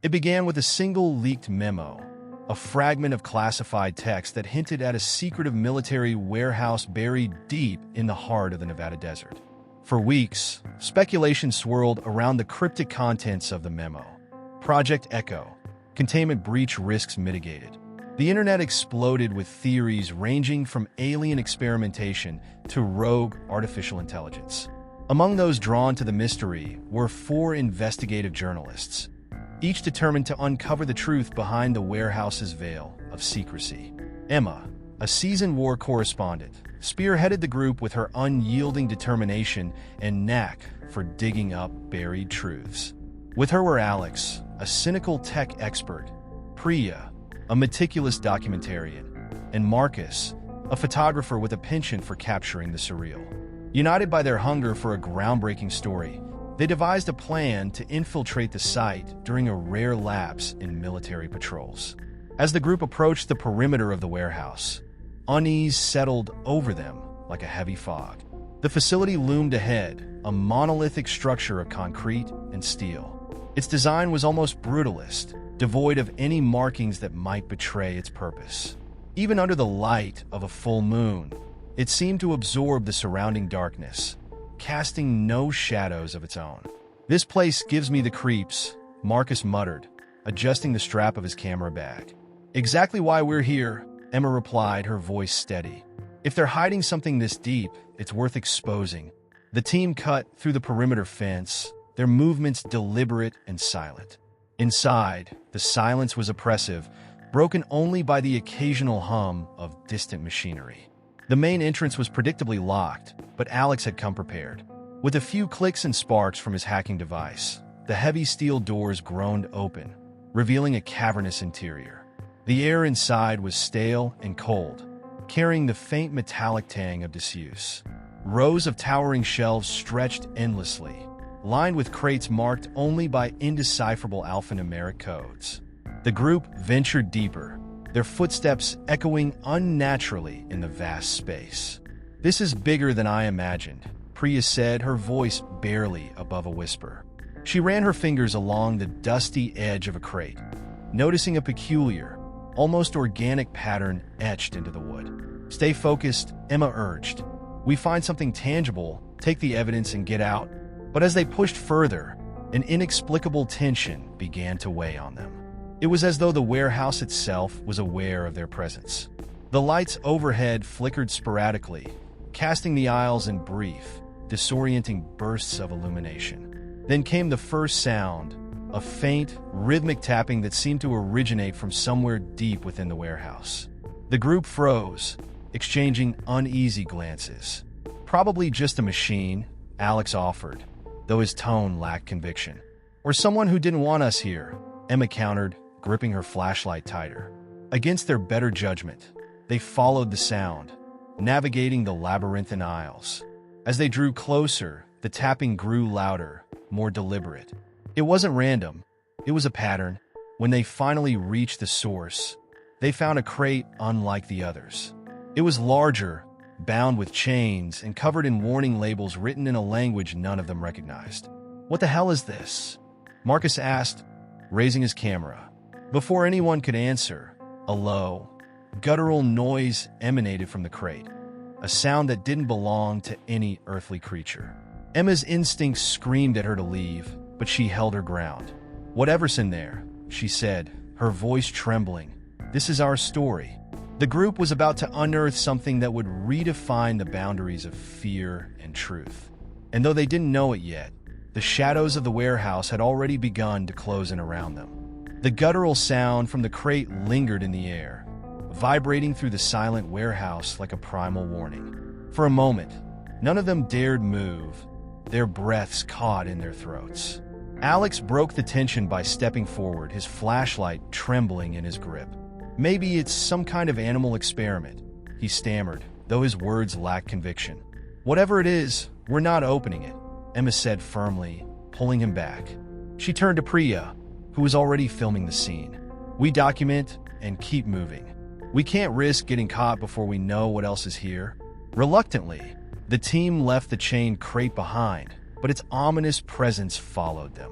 It began with a single leaked memo, a fragment of classified text that hinted at a secretive military warehouse buried deep in the heart of the Nevada desert. For weeks, speculation swirled around the cryptic contents of the memo. Project Echo, containment breach risks mitigated. The internet exploded with theories ranging from alien experimentation to rogue artificial intelligence. Among those drawn to the mystery were 4 investigative journalists, each determined to uncover the truth behind the warehouse's veil of secrecy. Emma, a seasoned war correspondent, spearheaded the group with her unyielding determination and knack for digging up buried truths. With her were Alex, a cynical tech expert, Priya, a meticulous documentarian, and Marcus, a photographer with a penchant for capturing the surreal. United by their hunger for a groundbreaking story, they devised a plan to infiltrate the site during a rare lapse in military patrols. As the group approached the perimeter of the warehouse, unease settled over them like a heavy fog. The facility loomed ahead, a monolithic structure of concrete and steel. Its design was almost brutalist, devoid of any markings that might betray its purpose. Even under the light of a full moon, it seemed to absorb the surrounding darkness, casting no shadows of its own. "This place gives me the creeps," Marcus muttered, adjusting the strap of his camera bag. "Exactly why we're here," Emma replied, her voice steady. "If they're hiding something this deep, it's worth exposing." The team cut through the perimeter fence, their movements deliberate and silent. Inside, the silence was oppressive, broken only by the occasional hum of distant machinery. The main entrance was predictably locked, but Alex had come prepared. With a few clicks and sparks from his hacking device, the heavy steel doors groaned open, revealing a cavernous interior. The air inside was stale and cold, carrying the faint metallic tang of disuse. Rows of towering shelves stretched endlessly, lined with crates marked only by indecipherable alphanumeric codes. The group ventured deeper, their footsteps echoing unnaturally in the vast space. "This is bigger than I imagined," Priya said, her voice barely above a whisper. She ran her fingers along the dusty edge of a crate, noticing a peculiar, almost organic pattern etched into the wood. "Stay focused," Emma urged. "We find something tangible, take the evidence and get out." But as they pushed further, an inexplicable tension began to weigh on them. It was as though the warehouse itself was aware of their presence. The lights overhead flickered sporadically, casting the aisles in brief, disorienting bursts of illumination. Then came the first sound, a faint, rhythmic tapping that seemed to originate from somewhere deep within the warehouse. The group froze, exchanging uneasy glances. "Probably just a machine," Alex offered, though his tone lacked conviction. "Or someone who didn't want us here," Emma countered, gripping her flashlight tighter. Against their better judgment, they followed the sound, navigating the labyrinthine aisles. As they drew closer, the tapping grew louder, more deliberate. It wasn't random, it was a pattern. When they finally reached the source, they found a crate unlike the others. It was larger, bound with chains, and covered in warning labels written in a language none of them recognized. "What the hell is this?" Marcus asked, raising his camera. Before anyone could answer, a low, guttural noise emanated from the crate, a sound that didn't belong to any earthly creature. Emma's instincts screamed at her to leave, but she held her ground. "Whatever's in there," she said, her voice trembling. "This is our story." The group was about to unearth something that would redefine the boundaries of fear and truth. And though they didn't know it yet, the shadows of the warehouse had already begun to close in around them. The guttural sound from the crate lingered in the air, vibrating through the silent warehouse like a primal warning. For a moment, none of them dared move, their breaths caught in their throats. Alex broke the tension by stepping forward, his flashlight trembling in his grip. "Maybe it's some kind of animal experiment," he stammered, though his words lacked conviction. "Whatever it is, we're not opening it," Emma said firmly, pulling him back. She turned to Priya, who was already filming the scene. "We document and keep moving. We can't risk getting caught before we know what else is here." Reluctantly, the team left the chained crate behind, but its ominous presence followed them.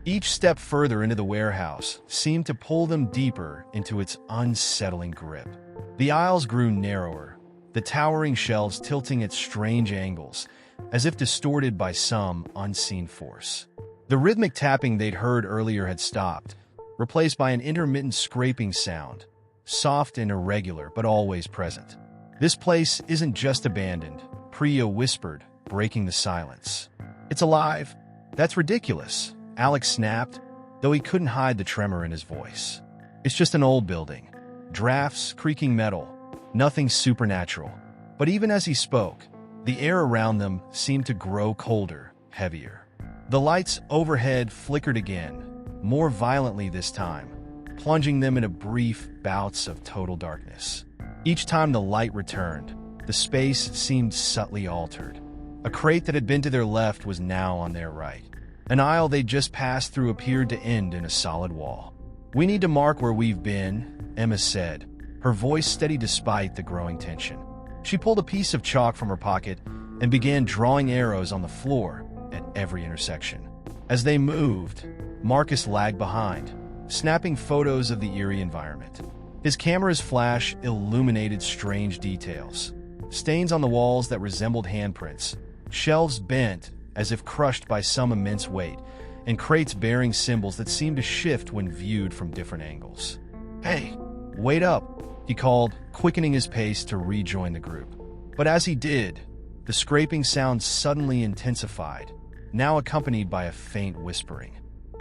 Each step further into the warehouse seemed to pull them deeper into its unsettling grip. The aisles grew narrower, the towering shelves tilting at strange angles, as if distorted by some unseen force. The rhythmic tapping they'd heard earlier had stopped, replaced by an intermittent scraping sound, soft and irregular but always present. "This place isn't just abandoned," Priya whispered, breaking the silence. "It's alive." "That's ridiculous," Alex snapped, though he couldn't hide the tremor in his voice. "It's just an old building. Drafts, creaking metal, nothing supernatural." But even as he spoke, the air around them seemed to grow colder, heavier. The lights overhead flickered again, more violently this time, plunging them into brief bouts of total darkness. Each time the light returned, the space seemed subtly altered. A crate that had been to their left was now on their right. An aisle they'd just passed through appeared to end in a solid wall. "We need to mark where we've been," Emma said, her voice steady despite the growing tension. She pulled a piece of chalk from her pocket and began drawing arrows on the floor at every intersection. As they moved, Marcus lagged behind, snapping photos of the eerie environment. His camera's flash illuminated strange details. Stains on the walls that resembled handprints, shelves bent as if crushed by some immense weight, and crates bearing symbols that seemed to shift when viewed from different angles. "Hey, wait up," he called, quickening his pace to rejoin the group. But as he did, the scraping sound suddenly intensified, now accompanied by a faint whispering.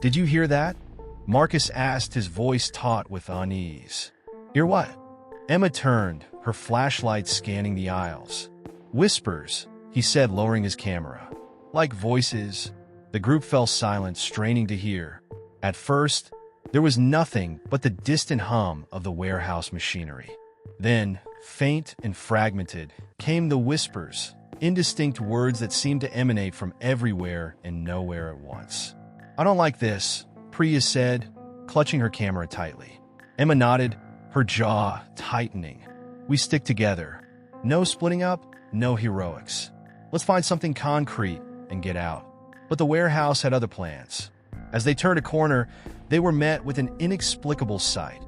"Did you hear that?" Marcus asked, his voice taut with unease. "Hear what?" Emma turned, her flashlight scanning the aisles. "Whispers," he said, lowering his camera. "Like voices." The group fell silent, straining to hear. At first, there was nothing but the distant hum of the warehouse machinery. Then, faint and fragmented, came the whispers, indistinct words that seemed to emanate from everywhere and nowhere at once. "I don't like this," Priya said, clutching her camera tightly. Emma nodded, her jaw tightening. "We stick together. No splitting up, no heroics. Let's find something concrete and get out." But the warehouse had other plans. As they turned a corner, they were met with an inexplicable sight.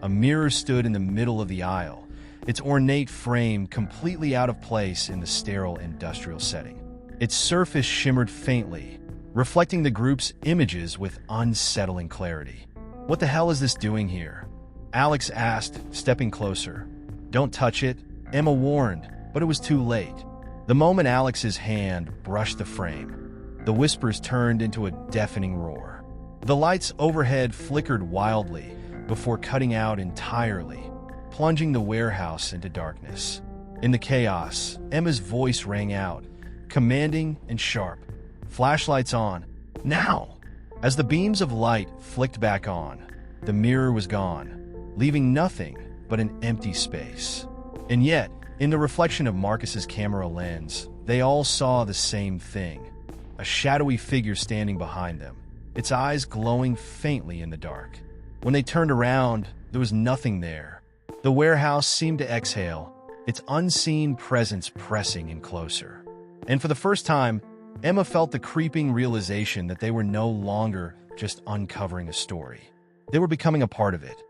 A mirror stood in the middle of the aisle, its ornate frame completely out of place in the sterile industrial setting. Its surface shimmered faintly, reflecting the group's images with unsettling clarity. "What the hell is this doing here?" Alex asked, stepping closer. "Don't touch it," Emma warned, but it was too late. The moment Alex's hand brushed the frame, the whispers turned into a deafening roar. The lights overhead flickered wildly before cutting out entirely, plunging the warehouse into darkness. In the chaos, Emma's voice rang out, commanding and sharp. "Flashlights on. Now!" As the beams of light flicked back on, the mirror was gone, leaving nothing but an empty space. And yet, in the reflection of Marcus's camera lens, they all saw the same thing. A shadowy figure standing behind them, its eyes glowing faintly in the dark. When they turned around, there was nothing there. The warehouse seemed to exhale, its unseen presence pressing in closer. And for the first time, Emma felt the creeping realization that they were no longer just uncovering a story. They were becoming a part of it.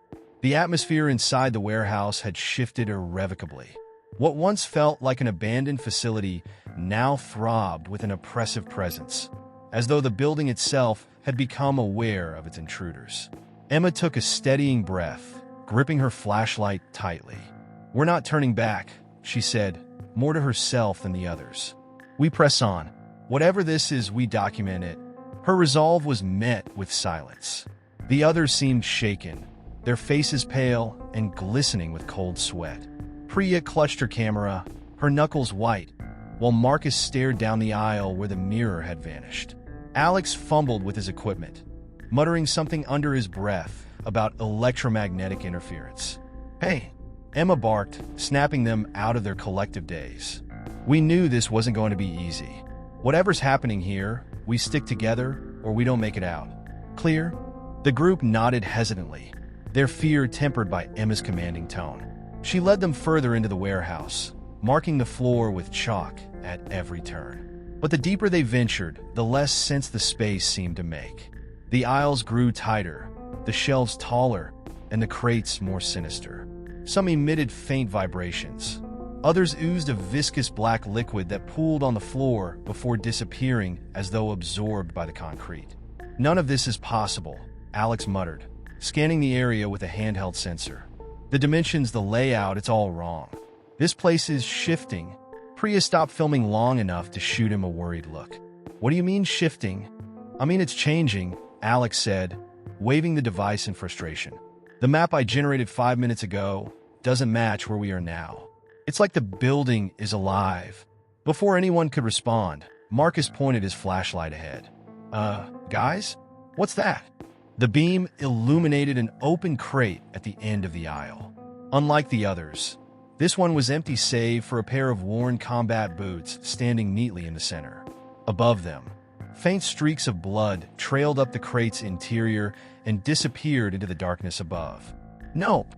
The atmosphere inside the warehouse had shifted irrevocably. What once felt like an abandoned facility now throbbed with an oppressive presence, as though the building itself had become aware of its intruders. Emma took a steadying breath, gripping her flashlight tightly. "We're not turning back," she said, more to herself than the others. "We press on. Whatever this is, we document it." Her resolve was met with silence. The others seemed shaken, their faces pale and glistening with cold sweat. Priya clutched her camera, her knuckles white, while Marcus stared down the aisle where the mirror had vanished. Alex fumbled with his equipment, muttering something under his breath about electromagnetic interference. "Hey," Emma barked, snapping them out of their collective daze. "We knew this wasn't going to be easy. Whatever's happening here, we stick together or we don't make it out. Clear?" The group nodded hesitantly, their fear tempered by Emma's commanding tone. She led them further into the warehouse, marking the floor with chalk at every turn. But the deeper they ventured, the less sense the space seemed to make. The aisles grew tighter, the shelves taller, and the crates more sinister. Some emitted faint vibrations. Others oozed a viscous black liquid that pooled on the floor before disappearing as though absorbed by the concrete. "None of this is possible," Alex muttered, scanning the area with a handheld sensor. "The dimensions, the layout, it's all wrong. This place is shifting." Priya stopped filming long enough to shoot him a worried look. "What do you mean shifting?" "I mean it's changing," Alex said, waving the device in frustration. "The map I generated 5 minutes ago doesn't match where we are now. It's like the building is alive." Before anyone could respond, Marcus pointed his flashlight ahead. Guys? What's that?" The beam illuminated an open crate at the end of the aisle. Unlike the others, this one was empty save for a pair of worn combat boots standing neatly in the center. Above them, faint streaks of blood trailed up the crate's interior and disappeared into the darkness above. Nope,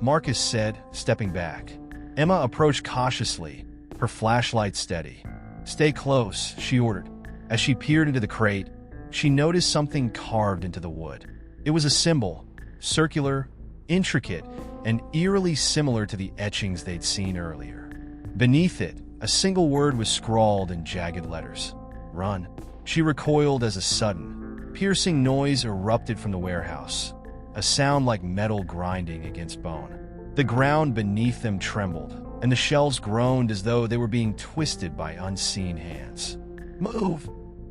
Marcus said, stepping back. Emma approached cautiously, her flashlight steady. "Stay close," she ordered. As she peered into the crate, she noticed something carved into the wood. It was a symbol, circular, intricate, and eerily similar to the etchings they'd seen earlier. Beneath it, a single word was scrawled in jagged letters. "Run." She recoiled as a sudden, piercing noise erupted from the warehouse, a sound like metal grinding against bone. The ground beneath them trembled, and the shelves groaned as though they were being twisted by unseen hands. "Move!"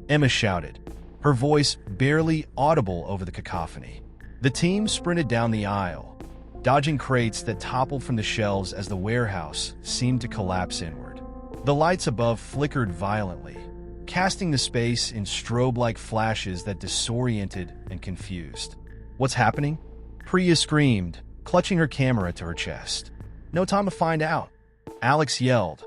Emma shouted, her voice barely audible over the cacophony. The team sprinted down the aisle, dodging crates that toppled from the shelves as the warehouse seemed to collapse inward. The lights above flickered violently, casting the space in strobe-like flashes that disoriented and confused. "What's happening?" Priya screamed, clutching her camera to her chest. "No time to find out," Alex yelled,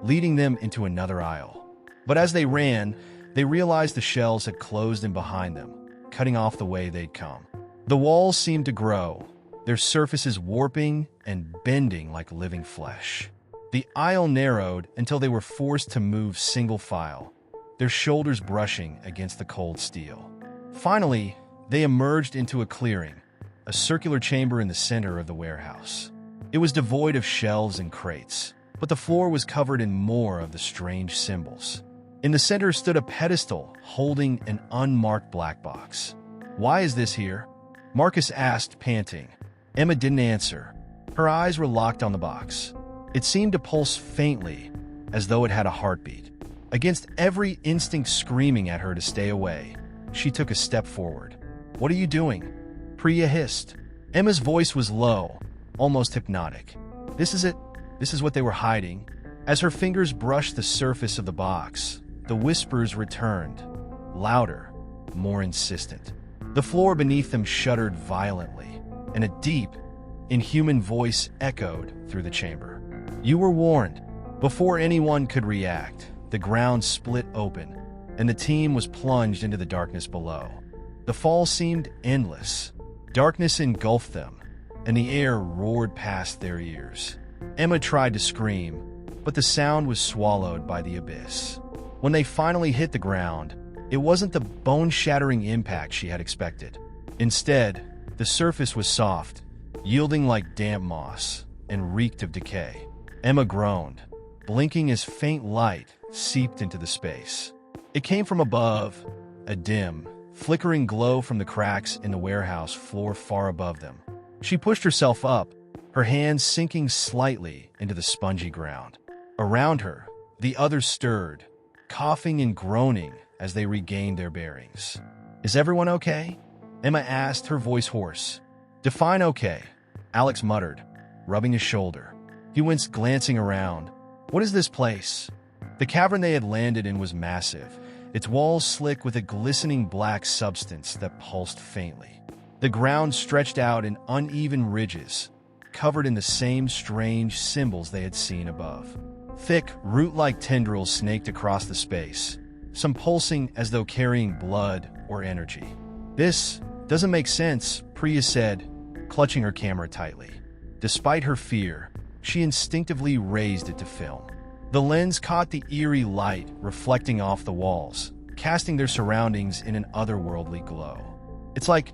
leading them into another aisle. But as they ran, they realized the shelves had closed in behind them, cutting off the way they'd come. The walls seemed to grow, their surfaces warping and bending like living flesh. The aisle narrowed until they were forced to move single file, their shoulders brushing against the cold steel. Finally, they emerged into a clearing, a circular chamber in the center of the warehouse. It was devoid of shelves and crates, but the floor was covered in more of the strange symbols. In the center stood a pedestal holding an unmarked black box. "Why is this here?" Marcus asked, panting. Emma didn't answer. Her eyes were locked on the box. It seemed to pulse faintly, as though it had a heartbeat. Against every instinct screaming at her to stay away, she took a step forward. "What are you doing?" Priya hissed. Emma's voice was low, almost hypnotic. This is it. This is what they were hiding." As her fingers brushed the surface of the box, the whispers returned, louder, more insistent. The floor beneath them shuddered violently, and a deep, inhuman voice echoed through the chamber. "You were warned." Before anyone could react, the ground split open, and the team was plunged into the darkness below. The fall seemed endless. Darkness engulfed them, and the air roared past their ears. Emma tried to scream, but the sound was swallowed by the abyss. When they finally hit the ground, it wasn't the bone-shattering impact she had expected. Instead, the surface was soft, yielding like damp moss, and reeked of decay. Emma groaned, blinking as faint light seeped into the space. It came from above, a dim, flickering glow from the cracks in the warehouse floor far above them. She pushed herself up, her hands sinking slightly into the spongy ground. Around her, the others stirred, coughing and groaning as they regained their bearings. "Is everyone okay?" Emma asked, her voice hoarse. "Define okay," Alex muttered, rubbing his shoulder. He winced, glancing around. "What is this place?" The cavern they had landed in was massive, its walls slick with a glistening black substance that pulsed faintly. The ground stretched out in uneven ridges, covered in the same strange symbols they had seen above. Thick, root-like tendrils snaked across the space, some pulsing as though carrying blood or energy. "This doesn't make sense," Priya said, clutching her camera tightly. Despite her fear, she instinctively raised it to film. The lens caught the eerie light reflecting off the walls, casting their surroundings in an otherworldly glow. "It's like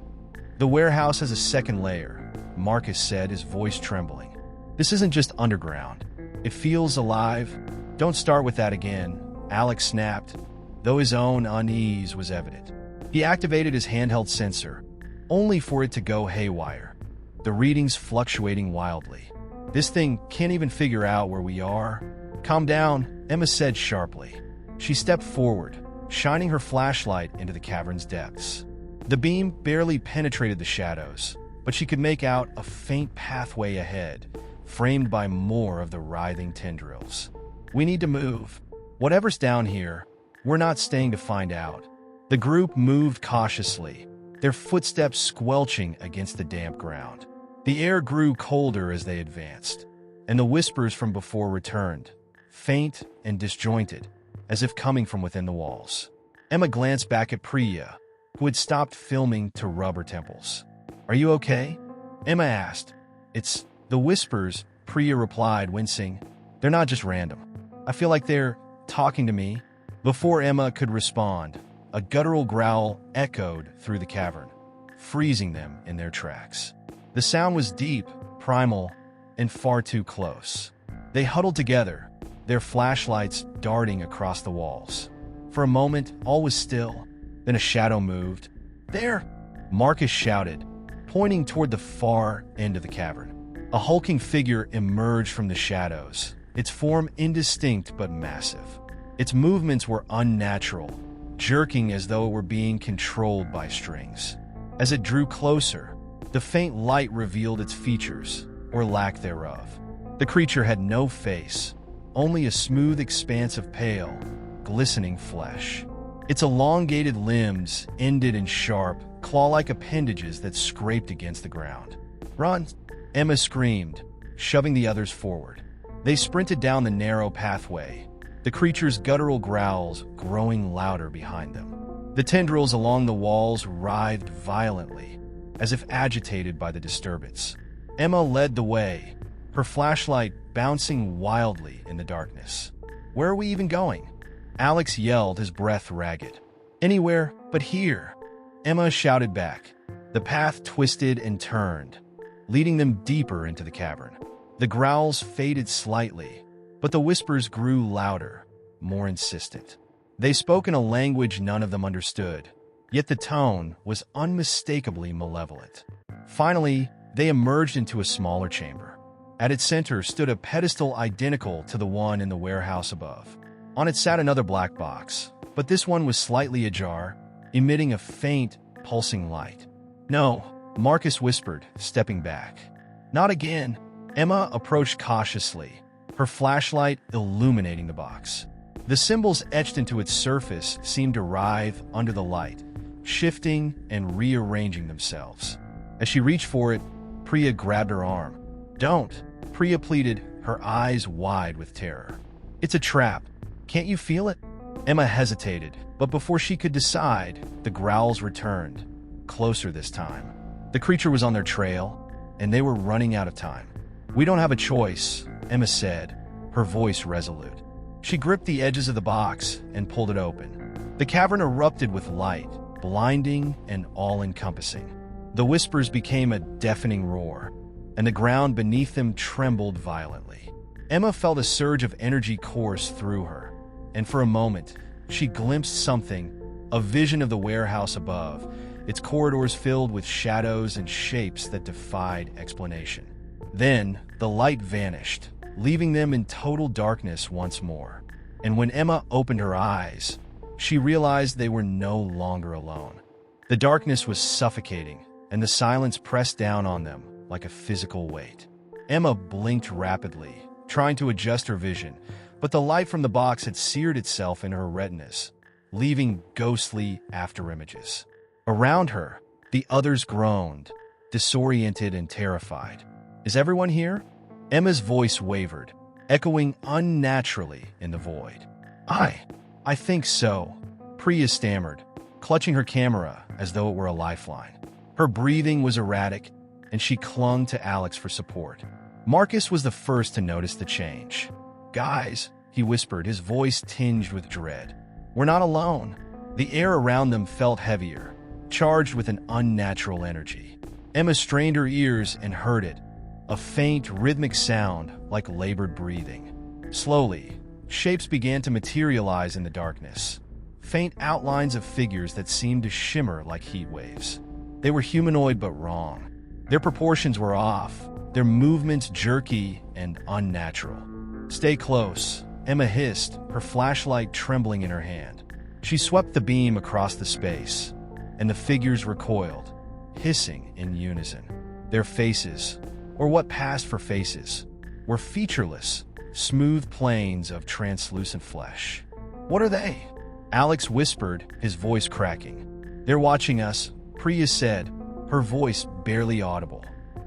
the warehouse has a second layer," Marcus said, his voice trembling. "This isn't just underground. It feels alive." "Don't start with that again," Alex snapped, though his own unease was evident. He activated his handheld sensor, only for it to go haywire, the readings fluctuating wildly. "This thing can't even figure out where we are." "Calm down," Emma said sharply. She stepped forward, shining her flashlight into the cavern's depths. The beam barely penetrated the shadows, but she could make out a faint pathway ahead, framed by more of the writhing tendrils. "We need to move. Whatever's down here, we're not staying to find out." The group moved cautiously, their footsteps squelching against the damp ground. The air grew colder as they advanced, and the whispers from before returned, faint and disjointed, as if coming from within the walls. Emma glanced back at Priya, who had stopped filming to rub her temples. "Are you okay?" Emma asked. "It's the whispers," Priya replied, wincing. "They're not just random. I feel like they're talking to me." Before Emma could respond, a guttural growl echoed through the cavern, freezing them in their tracks. The sound was deep, primal, and far too close. They huddled together, their flashlights darting across the walls. For a moment, all was still. Then a shadow moved. "There!" Marcus shouted, pointing toward the far end of the cavern. A hulking figure emerged from the shadows, its form indistinct but massive. Its movements were unnatural, jerking as though it were being controlled by strings. As it drew closer, the faint light revealed its features, or lack thereof. The creature had no face, only a smooth expanse of pale, glistening flesh. Its elongated limbs ended in sharp, claw-like appendages that scraped against the ground. "Run!" Emma screamed, shoving the others forward. They sprinted down the narrow pathway, the creature's guttural growls growing louder behind them. The tendrils along the walls writhed violently, as if agitated by the disturbance. Emma led the way, her flashlight bouncing wildly in the darkness. "Where are we even going?" Alex yelled, his breath ragged. "Anywhere but here," Emma shouted back. The path twisted and turned, leading them deeper into the cavern. The growls faded slightly, but the whispers grew louder, more insistent. They spoke in a language none of them understood, yet the tone was unmistakably malevolent. Finally, they emerged into a smaller chamber. At its center stood a pedestal identical to the one in the warehouse above. On it sat another black box, but this one was slightly ajar, emitting a faint, pulsing light. "No," Marcus whispered, stepping back. "Not again." Emma approached cautiously, her flashlight illuminating the box. The symbols etched into its surface seemed to writhe under the light, shifting and rearranging themselves. As she reached for it, Priya grabbed her arm. "Don't," Priya pleaded, her eyes wide with terror. "It's a trap. Can't you feel it?" Emma hesitated, but before she could decide, the growls returned, closer this time. The creature was on their trail, and they were running out of time. "We don't have a choice," Emma said, her voice resolute. She gripped the edges of the box and pulled it open. The cavern erupted with light, blinding and all-encompassing. The whispers became a deafening roar, and the ground beneath them trembled violently. Emma felt a surge of energy course through her, and for a moment, she glimpsed something, a vision of the warehouse above, its corridors filled with shadows and shapes that defied explanation. Then, the light vanished, leaving them in total darkness once more. And when Emma opened her eyes, she realized they were no longer alone. The darkness was suffocating, and the silence pressed down on them like a physical weight. Emma blinked rapidly, trying to adjust her vision, but the light from the box had seared itself into her retinas, leaving ghostly afterimages. Around her, the others groaned, disoriented and terrified. "Is everyone here?" Emma's voice wavered, echoing unnaturally in the void. I think so," Priya stammered, clutching her camera as though it were a lifeline. Her breathing was erratic, and she clung to Alex for support. Marcus was the first to notice the change. "Guys," he whispered, his voice tinged with dread. "We're not alone." The air around them felt heavier, charged with an unnatural energy. Emma strained her ears and heard it, a faint, rhythmic sound like labored breathing. Slowly, shapes began to materialize in the darkness, faint outlines of figures that seemed to shimmer like heat waves. They were humanoid but wrong. Their proportions were off, their movements jerky and unnatural. "Stay close," Emma hissed, her flashlight trembling in her hand. She swept the beam across the space, and the figures recoiled, hissing in unison. Their faces, or what passed for faces, were featureless, smooth plains of translucent flesh. "What are they?" Alex whispered, his voice cracking. "They're watching us," Priya said, her voice barely audible.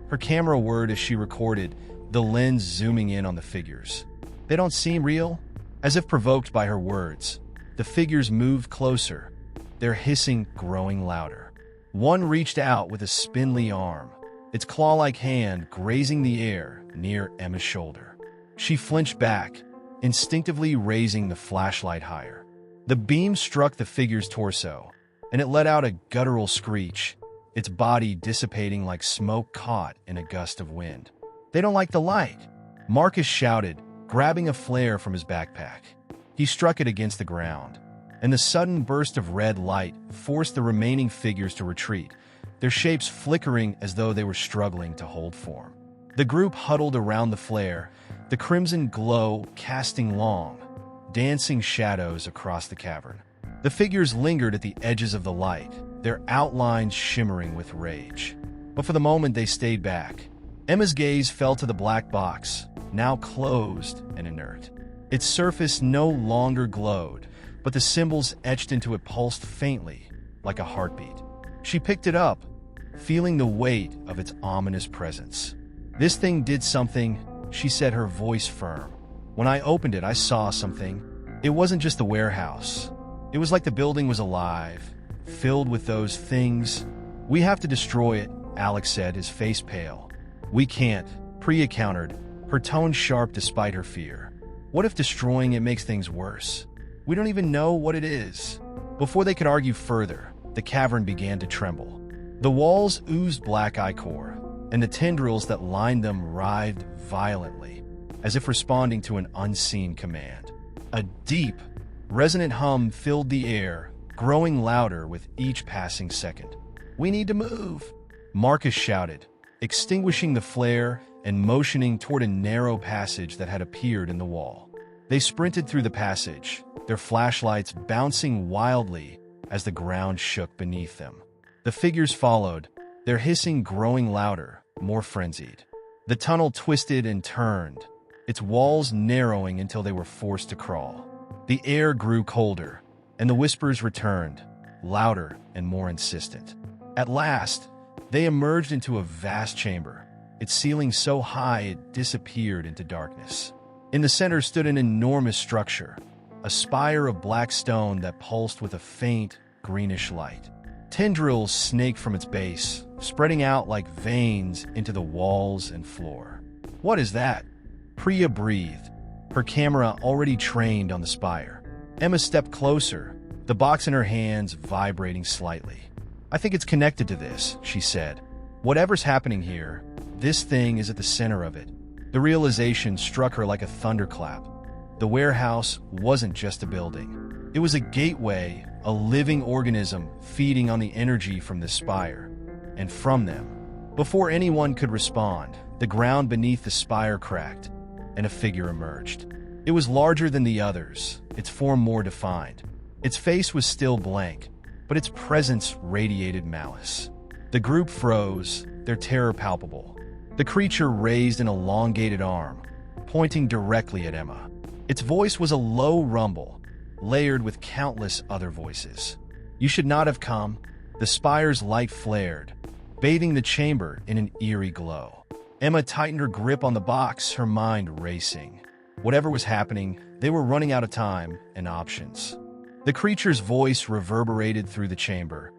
Her camera whirred as she recorded, the lens zooming in on the figures. "They don't seem real?" As if provoked by her words, the figures moved closer, their hissing growing louder. One reached out with a spindly arm, its claw-like hand grazing the air near Emma's shoulder. She flinched back, instinctively raising the flashlight higher. The beam struck the figure's torso, and it let out a guttural screech, its body dissipating like smoke caught in a gust of wind. "They don't like the light," Marcus shouted, grabbing a flare from his backpack. He struck it against the ground, and the sudden burst of red light forced the remaining figures to retreat, their shapes flickering as though they were struggling to hold form. The group huddled around the flare, the crimson glow casting long, dancing shadows across the cavern. The figures lingered at the edges of the light, their outlines shimmering with rage. But for the moment they stayed back. Emma's gaze fell to the black box, now closed and inert. Its surface no longer glowed, but the symbols etched into it pulsed faintly, like a heartbeat. She picked it up, feeling the weight of its ominous presence. "This thing did something," she said, her voice firm. "When I opened it, I saw something. It wasn't just the warehouse. It was like the building was alive, filled with those things." "We have to destroy it," Alex said, his face pale. "We can't," Priya countered, her tone sharp despite her fear. "What if destroying it makes things worse? We don't even know what it is." Before they could argue further, the cavern began to tremble. The walls oozed black ichor, and the tendrils that lined them writhed violently, as if responding to an unseen command. A deep, resonant hum filled the air, growing louder with each passing second. "We need to move," Marcus shouted, extinguishing the flare and motioning toward a narrow passage that had appeared in the wall. They sprinted through the passage, their flashlights bouncing wildly as the ground shook beneath them. The figures followed, their hissing growing louder, more frenzied. The tunnel twisted and turned, its walls narrowing until they were forced to crawl. The air grew colder, and the whispers returned, louder and more insistent. At last, they emerged into a vast chamber, its ceiling so high it disappeared into darkness. In the center stood an enormous structure, a spire of black stone that pulsed with a faint, greenish light. Tendrils snaked from its base, spreading out like veins into the walls and floor. "What is that?" Priya breathed, her camera already trained on the spire. Emma stepped closer, the box in her hands vibrating slightly. "I think it's connected to this," she said. "Whatever's happening here, this thing is at the center of it." The realization struck her like a thunderclap. The warehouse wasn't just a building. It was a gateway, a living organism feeding on the energy from the spire, and from them. Before anyone could respond, the ground beneath the spire cracked, and a figure emerged. It was larger than the others, its form more defined. Its face was still blank, but its presence radiated malice. The group froze, their terror palpable. The creature raised an elongated arm, pointing directly at Emma. Its voice was a low rumble, layered with countless other voices. "You should not have come." The spire's light flared, bathing the chamber in an eerie glow. Emma tightened her grip on the box, her mind racing. Whatever was happening, they were running out of time and options. The creature's voice reverberated through the chamber,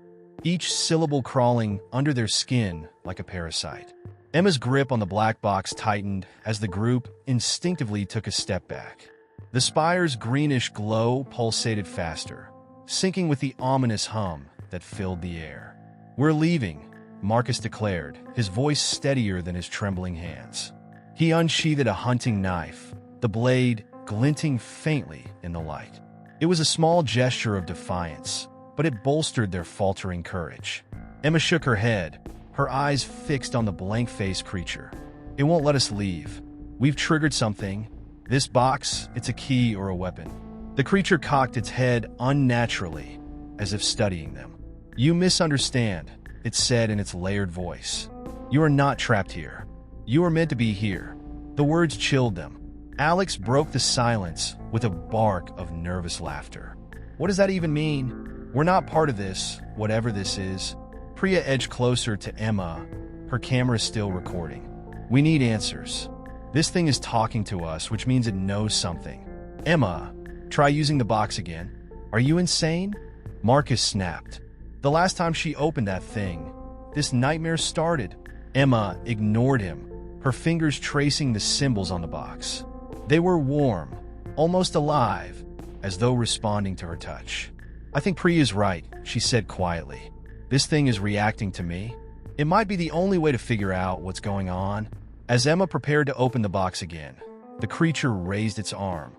each syllable crawling under their skin like a parasite. Emma's grip on the black box tightened as the group instinctively took a step back. The spire's greenish glow pulsated faster, syncing with the ominous hum that filled the air. "We're leaving," Marcus declared, his voice steadier than his trembling hands. He unsheathed a hunting knife, the blade glinting faintly in the light. It was a small gesture of defiance, but it bolstered their faltering courage. Emma shook her head, her eyes fixed on the blank-faced creature. "It won't let us leave. We've triggered something. This box, it's a key or a weapon." The creature cocked its head unnaturally, as if studying them. "You misunderstand," it said in its layered voice. "You are not trapped here. You are meant to be here." The words chilled them. Alex broke the silence with a bark of nervous laughter. "What does that even mean? We're not part of this, whatever this is." Priya edged closer to Emma, her camera still recording. "We need answers. This thing is talking to us, which means it knows something." "Emma, try using the box again." "Are you insane?" Marcus snapped. "The last time she opened that thing, this nightmare started." Emma ignored him, her fingers tracing the symbols on the box. They were warm, almost alive, as though responding to her touch. "I think Priya's right," she said quietly. "This thing is reacting to me. It might be the only way to figure out what's going on." As Emma prepared to open the box again, the creature raised its arm,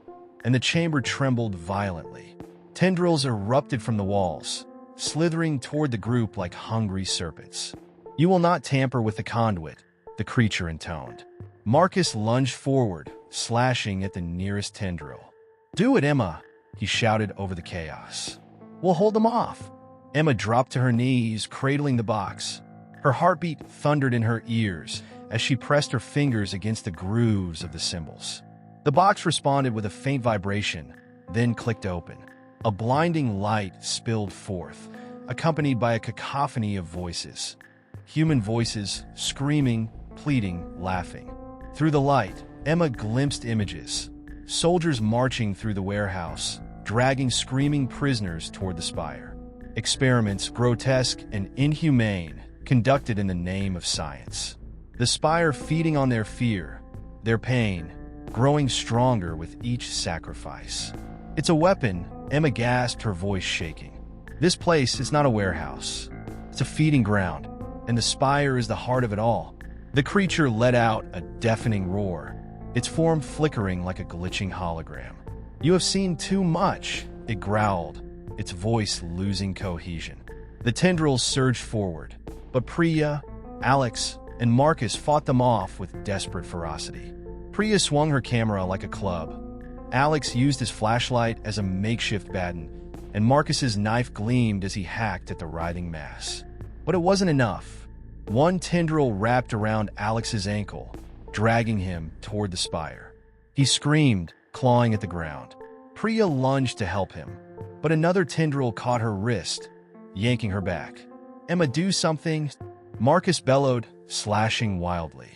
and the chamber trembled violently. Tendrils erupted from the walls, slithering toward the group like hungry serpents. "You will not tamper with the conduit," the creature intoned. Marcus lunged forward, slashing at the nearest tendril. "Do it, Emma," he shouted over the chaos. "We'll hold them off." Emma dropped to her knees, cradling the box. Her heartbeat thundered in her ears as she pressed her fingers against the grooves of the symbols. The box responded with a faint vibration, then clicked open. A blinding light spilled forth, accompanied by a cacophony of voices. Human voices, screaming, pleading, laughing. Through the light, Emma glimpsed images. Soldiers marching through the warehouse, dragging screaming prisoners toward the spire. Experiments, grotesque and inhumane, conducted in the name of science. The spire feeding on their fear, their pain, growing stronger with each sacrifice. "It's a weapon," Emma gasped, her voice shaking. "This place is not a warehouse. It's a feeding ground, and the spire is the heart of it all." The creature let out a deafening roar, its form flickering like a glitching hologram. "You have seen too much," it growled, its voice losing cohesion. The tendrils surged forward, but Priya, Alex, and Marcus fought them off with desperate ferocity. Priya swung her camera like a club. Alex used his flashlight as a makeshift baton, and Marcus's knife gleamed as he hacked at the writhing mass. But it wasn't enough. One tendril wrapped around Alex's ankle, dragging him toward the spire. He screamed, clawing at the ground. Priya lunged to help him, but another tendril caught her wrist, yanking her back. "Emma, do something!" Marcus bellowed, slashing wildly.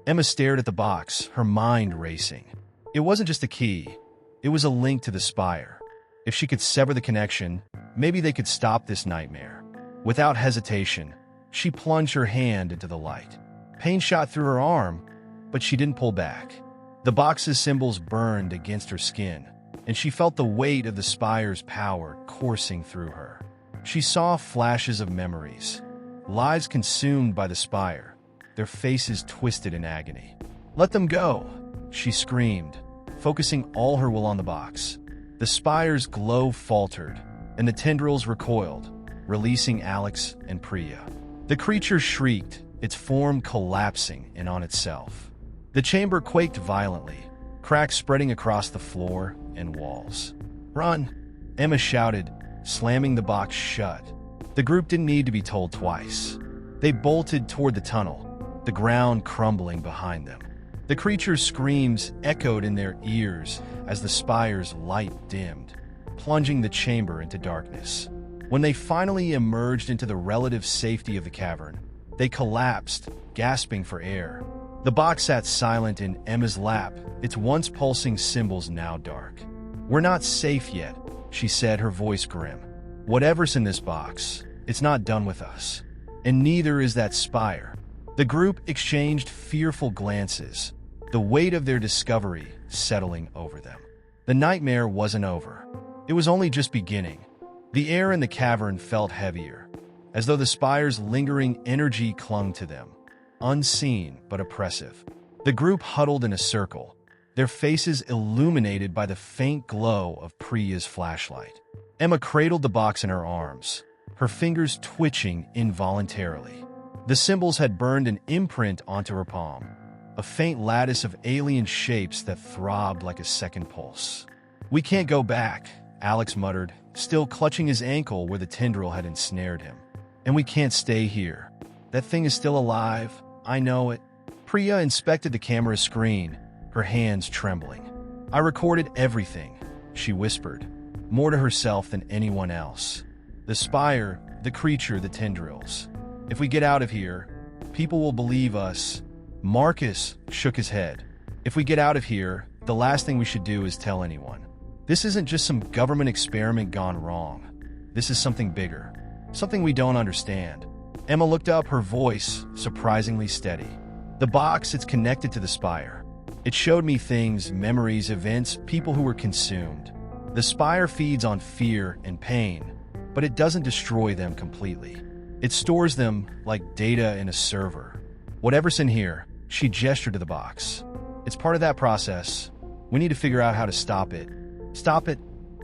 Emma stared at the box, her mind racing. It wasn't just a key. It was a link to the spire. If she could sever the connection, maybe they could stop this nightmare. Without hesitation, she plunged her hand into the light. Pain shot through her arm, but she didn't pull back. The box's symbols burned against her skin, and she felt the weight of the spire's power coursing through her. She saw flashes of memories, lives consumed by the spire, their faces twisted in agony. "Let them go," she screamed, focusing all her will on the box. The spire's glow faltered, and the tendrils recoiled, releasing Alex and Priya. The creature shrieked, its form collapsing in on itself. The chamber quaked violently, cracks spreading across the floor and walls. "Run!" Emma shouted, slamming the box shut. The group didn't need to be told twice. They bolted toward the tunnel, the ground crumbling behind them. The creature's screams echoed in their ears as the spire's light dimmed, plunging the chamber into darkness. When they finally emerged into the relative safety of the cavern, they collapsed, gasping for air. The box sat silent in Emma's lap, its once pulsing symbols now dark. "We're not safe yet," she said, her voice grim. "Whatever's in this box, it's not done with us. And neither is that spire." The group exchanged fearful glances, the weight of their discovery settling over them. The nightmare wasn't over. It was only just beginning. The air in the cavern felt heavier, as though the spire's lingering energy clung to them, unseen but oppressive. The group huddled in a circle, their faces illuminated by the faint glow of Priya's flashlight. Emma cradled the box in her arms, her fingers twitching involuntarily. The symbols had burned an imprint onto her palm, a faint lattice of alien shapes that throbbed like a second pulse. "We can't go back," Alex muttered, still clutching his ankle where the tendril had ensnared him. "And we can't stay here. That thing is still alive. I know it." Priya inspected the camera screen, her hands trembling. "I recorded everything," she whispered, more to herself than anyone else. "The spire, the creature, the tendrils. If we get out of here, people will believe us." Marcus shook his head. "If we get out of here, the last thing we should do is tell anyone. This isn't just some government experiment gone wrong. This is something bigger, something we don't understand." Emma looked up, her voice surprisingly steady. "The box, it's connected to the spire. It showed me things, memories, events, people who were consumed. The spire feeds on fear and pain, but it doesn't destroy them completely. It stores them like data in a server. Whatever's in here," she gestured to the box. "It's part of that process. We need to figure out how to stop it." "Stop it?"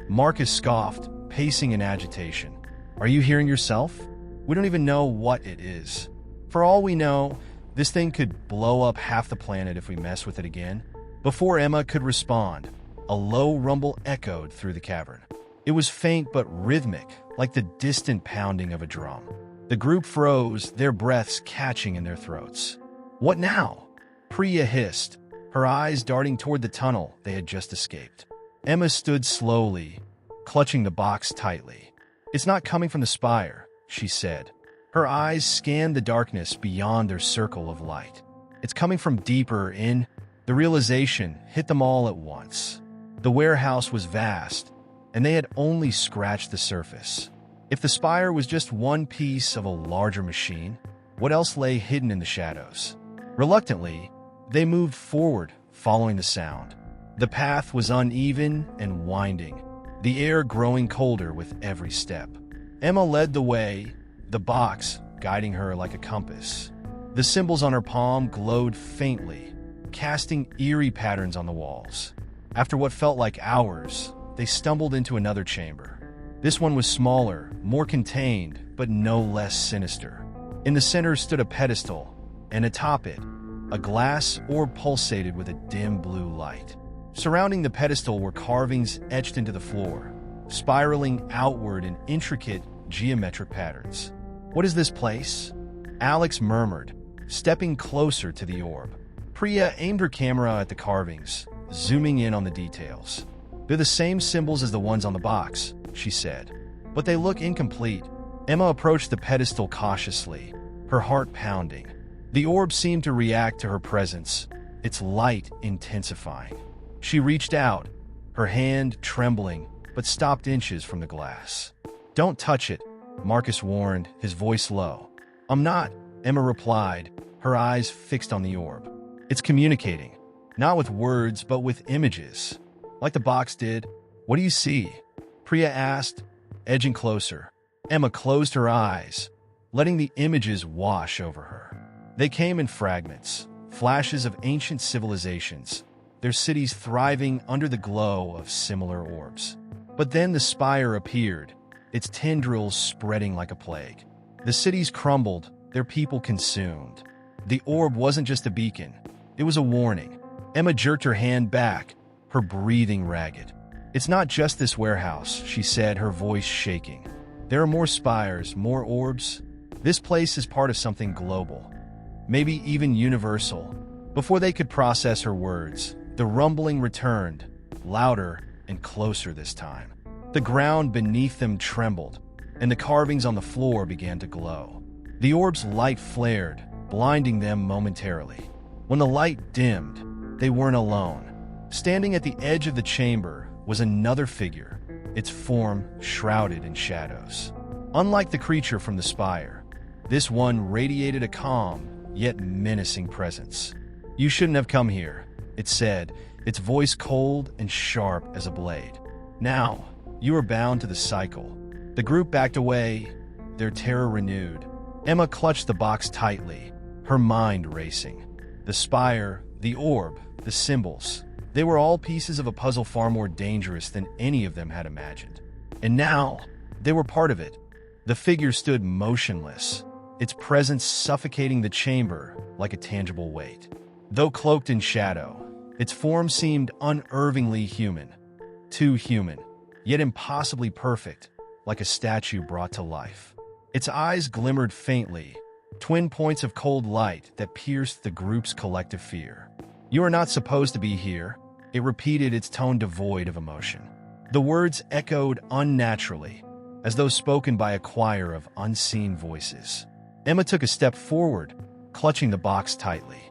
Marcus scoffed, pacing in agitation. "Are you hearing yourself? We don't even know what it is. For all we know, this thing could blow up half the planet if we mess with it again." Before Emma could respond, a low rumble echoed through the cavern. It was faint but rhythmic, like the distant pounding of a drum. The group froze, their breaths catching in their throats. "What now?" Priya hissed, her eyes darting toward the tunnel they had just escaped. Emma stood slowly, clutching the box tightly. "It's not coming from the spire," she said. Her eyes scanned the darkness beyond their circle of light. "It's coming from deeper in." The realization hit them all at once. The warehouse was vast, and they had only scratched the surface. If the spire was just one piece of a larger machine, what else lay hidden in the shadows? Reluctantly, they moved forward, following the sound. The path was uneven and winding, the air growing colder with every step. Emma led the way, the box guiding her like a compass. The symbols on her palm glowed faintly, casting eerie patterns on the walls. After what felt like hours, they stumbled into another chamber. This one was smaller, more contained, but no less sinister. In the center stood a pedestal, and atop it, a glass orb pulsated with a dim blue light. Surrounding the pedestal were carvings etched into the floor, spiraling outward in intricate geometric patterns. "What is this place?" Alex murmured, stepping closer to the orb. Priya aimed her camera at the carvings, zooming in on the details. "They're the same symbols as the ones on the box," she said, "but they look incomplete." Emma approached the pedestal cautiously, her heart pounding. The orb seemed to react to her presence, its light intensifying. She reached out, her hand trembling, but stopped inches from the glass. "Don't touch it," Marcus warned, his voice low. "I'm not," Emma replied, her eyes fixed on the orb. "It's communicating, not with words, but with images. Like the box did." "What do you see?" Priya asked, edging closer. Emma closed her eyes, letting the images wash over her. They came in fragments, flashes of ancient civilizations, their cities thriving under the glow of similar orbs. But then the spire appeared, its tendrils spreading like a plague. The cities crumbled, their people consumed. The orb wasn't just a beacon, it was a warning. Emma jerked her hand back, her breathing ragged. "It's not just this warehouse," she said, her voice shaking. "There are more spires, more orbs. This place is part of something global, maybe even universal." Before they could process her words, the rumbling returned, louder and closer this time. The ground beneath them trembled, and the carvings on the floor began to glow. The orb's light flared, blinding them momentarily. When the light dimmed, they weren't alone. Standing at the edge of the chamber was another figure, its form shrouded in shadows. Unlike the creature from the spire, this one radiated a calm, yet menacing presence. "You shouldn't have come here," it said, its voice cold and sharp as a blade. "Now, you are bound to the cycle." The group backed away, their terror renewed. Emma clutched the box tightly, her mind racing. The spire, the orb, the symbols, they were all pieces of a puzzle far more dangerous than any of them had imagined. And now, they were part of it. The figure stood motionless, its presence suffocating the chamber like a tangible weight. Though cloaked in shadow, its form seemed unervingly human. Too human, yet impossibly perfect, like a statue brought to life. Its eyes glimmered faintly, twin points of cold light that pierced the group's collective fear. "You are not supposed to be here," it repeated, its tone devoid of emotion. The words echoed unnaturally, as though spoken by a choir of unseen voices. Emma took a step forward, clutching the box tightly.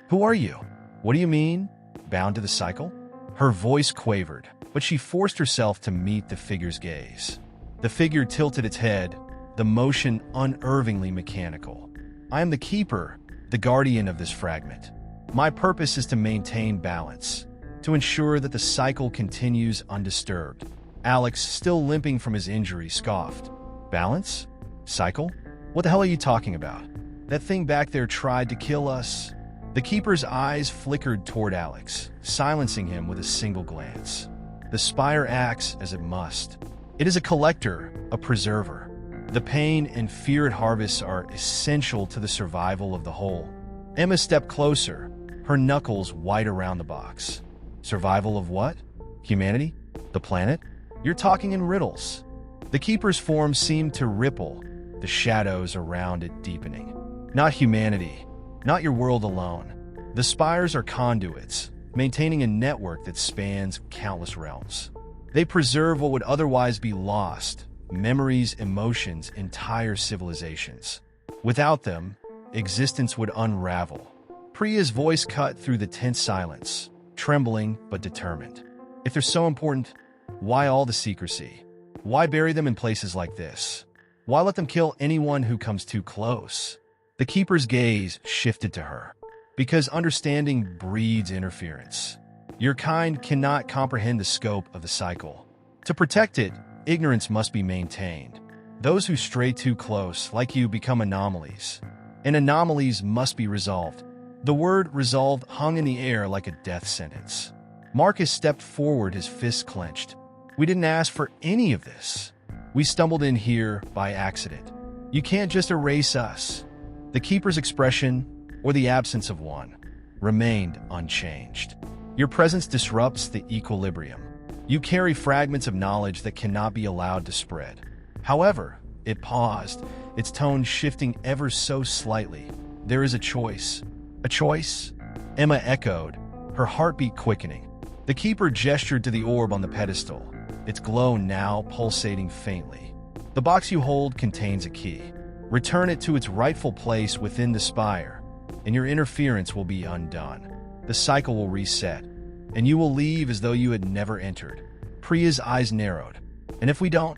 "Who are you? What do you mean? Bound to the cycle?" Her voice quavered, but she forced herself to meet the figure's gaze. The figure tilted its head, the motion unervingly mechanical. "I am the keeper, the guardian of this fragment. My purpose is to maintain balance, to ensure that the cycle continues undisturbed." Alex, still limping from his injury, scoffed. "Balance? Cycle? What the hell are you talking about? That thing back there tried to kill us." The keeper's eyes flickered toward Alex, silencing him with a single glance. "The spire acts as it must. It is a collector, a preserver. The pain and fear it harvests are essential to the survival of the whole." Emma stepped closer, her knuckles white around the box. "Survival of what? Humanity? The planet? You're talking in riddles." The keeper's form seemed to ripple, the shadows around it deepening. "Not humanity, not your world alone. The spires are conduits, maintaining a network that spans countless realms. They preserve what would otherwise be lost, memories, emotions, entire civilizations. Without them, existence would unravel." Priya's voice cut through the tense silence, trembling but determined. "If they're so important, why all the secrecy? Why bury them in places like this? Why let them kill anyone who comes too close?" The keeper's gaze shifted to her. "Because understanding breeds interference. Your kind cannot comprehend the scope of the cycle. To protect it, ignorance must be maintained. Those who stray too close, like you, become anomalies. And anomalies must be resolved." The word "resolved" hung in the air like a death sentence. Marcus stepped forward, his fists clenched. "We didn't ask for any of this. We stumbled in here by accident. You can't just erase us." The keeper's expression, or the absence of one, remained unchanged. "Your presence disrupts the equilibrium. You carry fragments of knowledge that cannot be allowed to spread." However, it paused, its tone shifting ever so slightly. "There is a choice." "A choice?" Emma echoed, her heartbeat quickening. The keeper gestured to the orb on the pedestal, its glow now pulsating faintly. "The box you hold contains a key. Return it to its rightful place within the spire, and your interference will be undone. The cycle will reset, and you will leave as though you had never entered." Priya's eyes narrowed. "And if we don't?"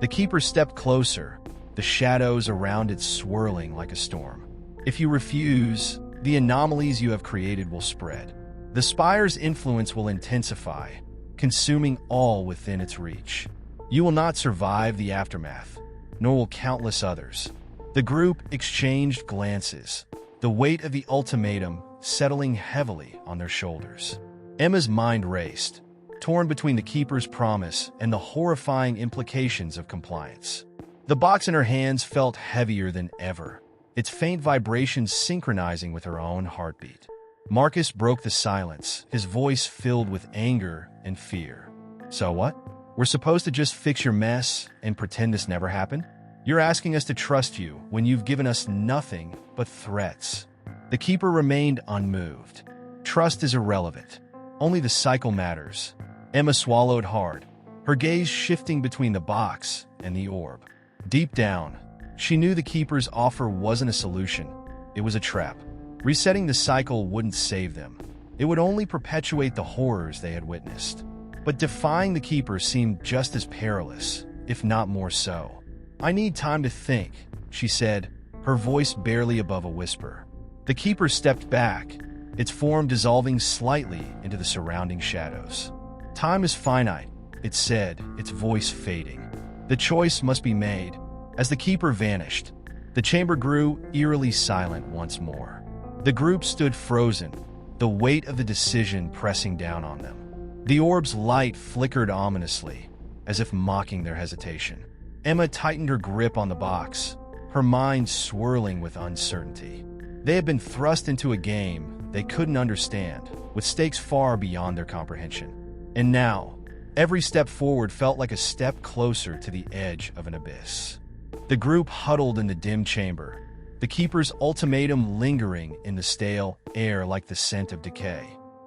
The keeper stepped closer, the shadows around it swirling like a storm. "If you refuse, the anomalies you have created will spread. The spire's influence will intensify, consuming all within its reach. You will not survive the aftermath, nor will countless others." The group exchanged glances, the weight of the ultimatum settling heavily on their shoulders. Emma's mind raced, torn between the keeper's promise and the horrifying implications of compliance. The box in her hands felt heavier than ever, its faint vibrations synchronizing with her own heartbeat. Marcus broke the silence, his voice filled with anger and fear. "So what? We're supposed to just fix your mess and pretend this never happened? You're asking us to trust you when you've given us nothing but threats." The keeper remained unmoved. "Trust is irrelevant. Only the cycle matters." Emma swallowed hard, her gaze shifting between the box and the orb. Deep down, she knew the keeper's offer wasn't a solution. It was a trap. Resetting the cycle wouldn't save them. It would only perpetuate the horrors they had witnessed. But defying the keeper seemed just as perilous, if not more so. "I need time to think," she said, her voice barely above a whisper. The keeper stepped back, its form dissolving slightly into the surrounding shadows. "Time is finite," it said, its voice fading. The choice must be made. As the keeper vanished, the chamber grew eerily silent once more. The group stood frozen, the weight of the decision pressing down on them. The orb's light flickered ominously, as if mocking their hesitation. Emma tightened her grip on the box, her mind swirling with uncertainty. They had been thrust into a game they couldn't understand, with stakes far beyond their comprehension. And now, every step forward felt like a step closer to the edge of an abyss. The group huddled in the dim chamber, the keeper's ultimatum lingering in the stale air like the scent of decay.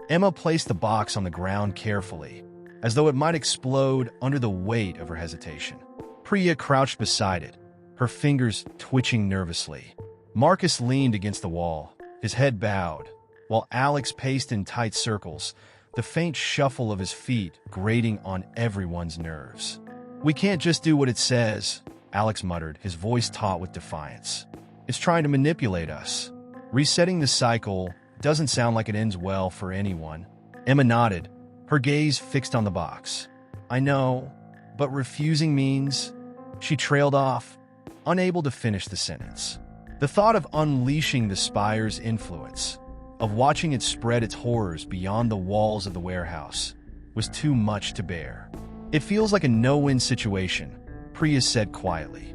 Emma placed the box on the ground carefully, as though it might explode under the weight of her hesitation. Priya crouched beside it, her fingers twitching nervously. Marcus leaned against the wall, his head bowed, while Alex paced in tight circles, the faint shuffle of his feet grating on everyone's nerves. "We can't just do what it says," Alex muttered, his voice taut with defiance. "It's trying to manipulate us. Resetting the cycle doesn't sound like it ends well for anyone." Emma nodded, her gaze fixed on the box. "I know, but refusing means—" She trailed off, unable to finish the sentence. The thought of unleashing the spire's influence, of watching it spread its horrors beyond the walls of the warehouse, was too much to bear. "It feels like a no-win situation," Priya said quietly.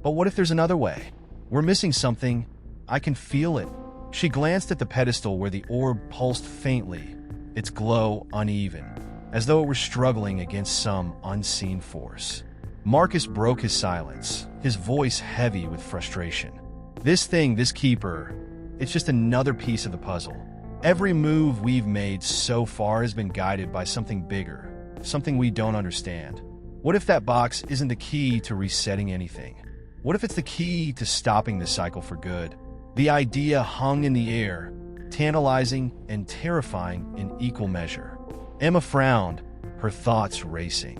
"But what if there's another way? We're missing something. I can feel it." She glanced at the pedestal where the orb pulsed faintly, its glow uneven, as though it were struggling against some unseen force. Marcus broke his silence, his voice heavy with frustration. This keeper, it's just another piece of the puzzle. Every move we've made so far has been guided by something bigger, something we don't understand. What if that box isn't the key to resetting anything? What if it's the key to stopping the cycle for good? The idea hung in the air, tantalizing and terrifying in equal measure. Emma frowned, her thoughts racing.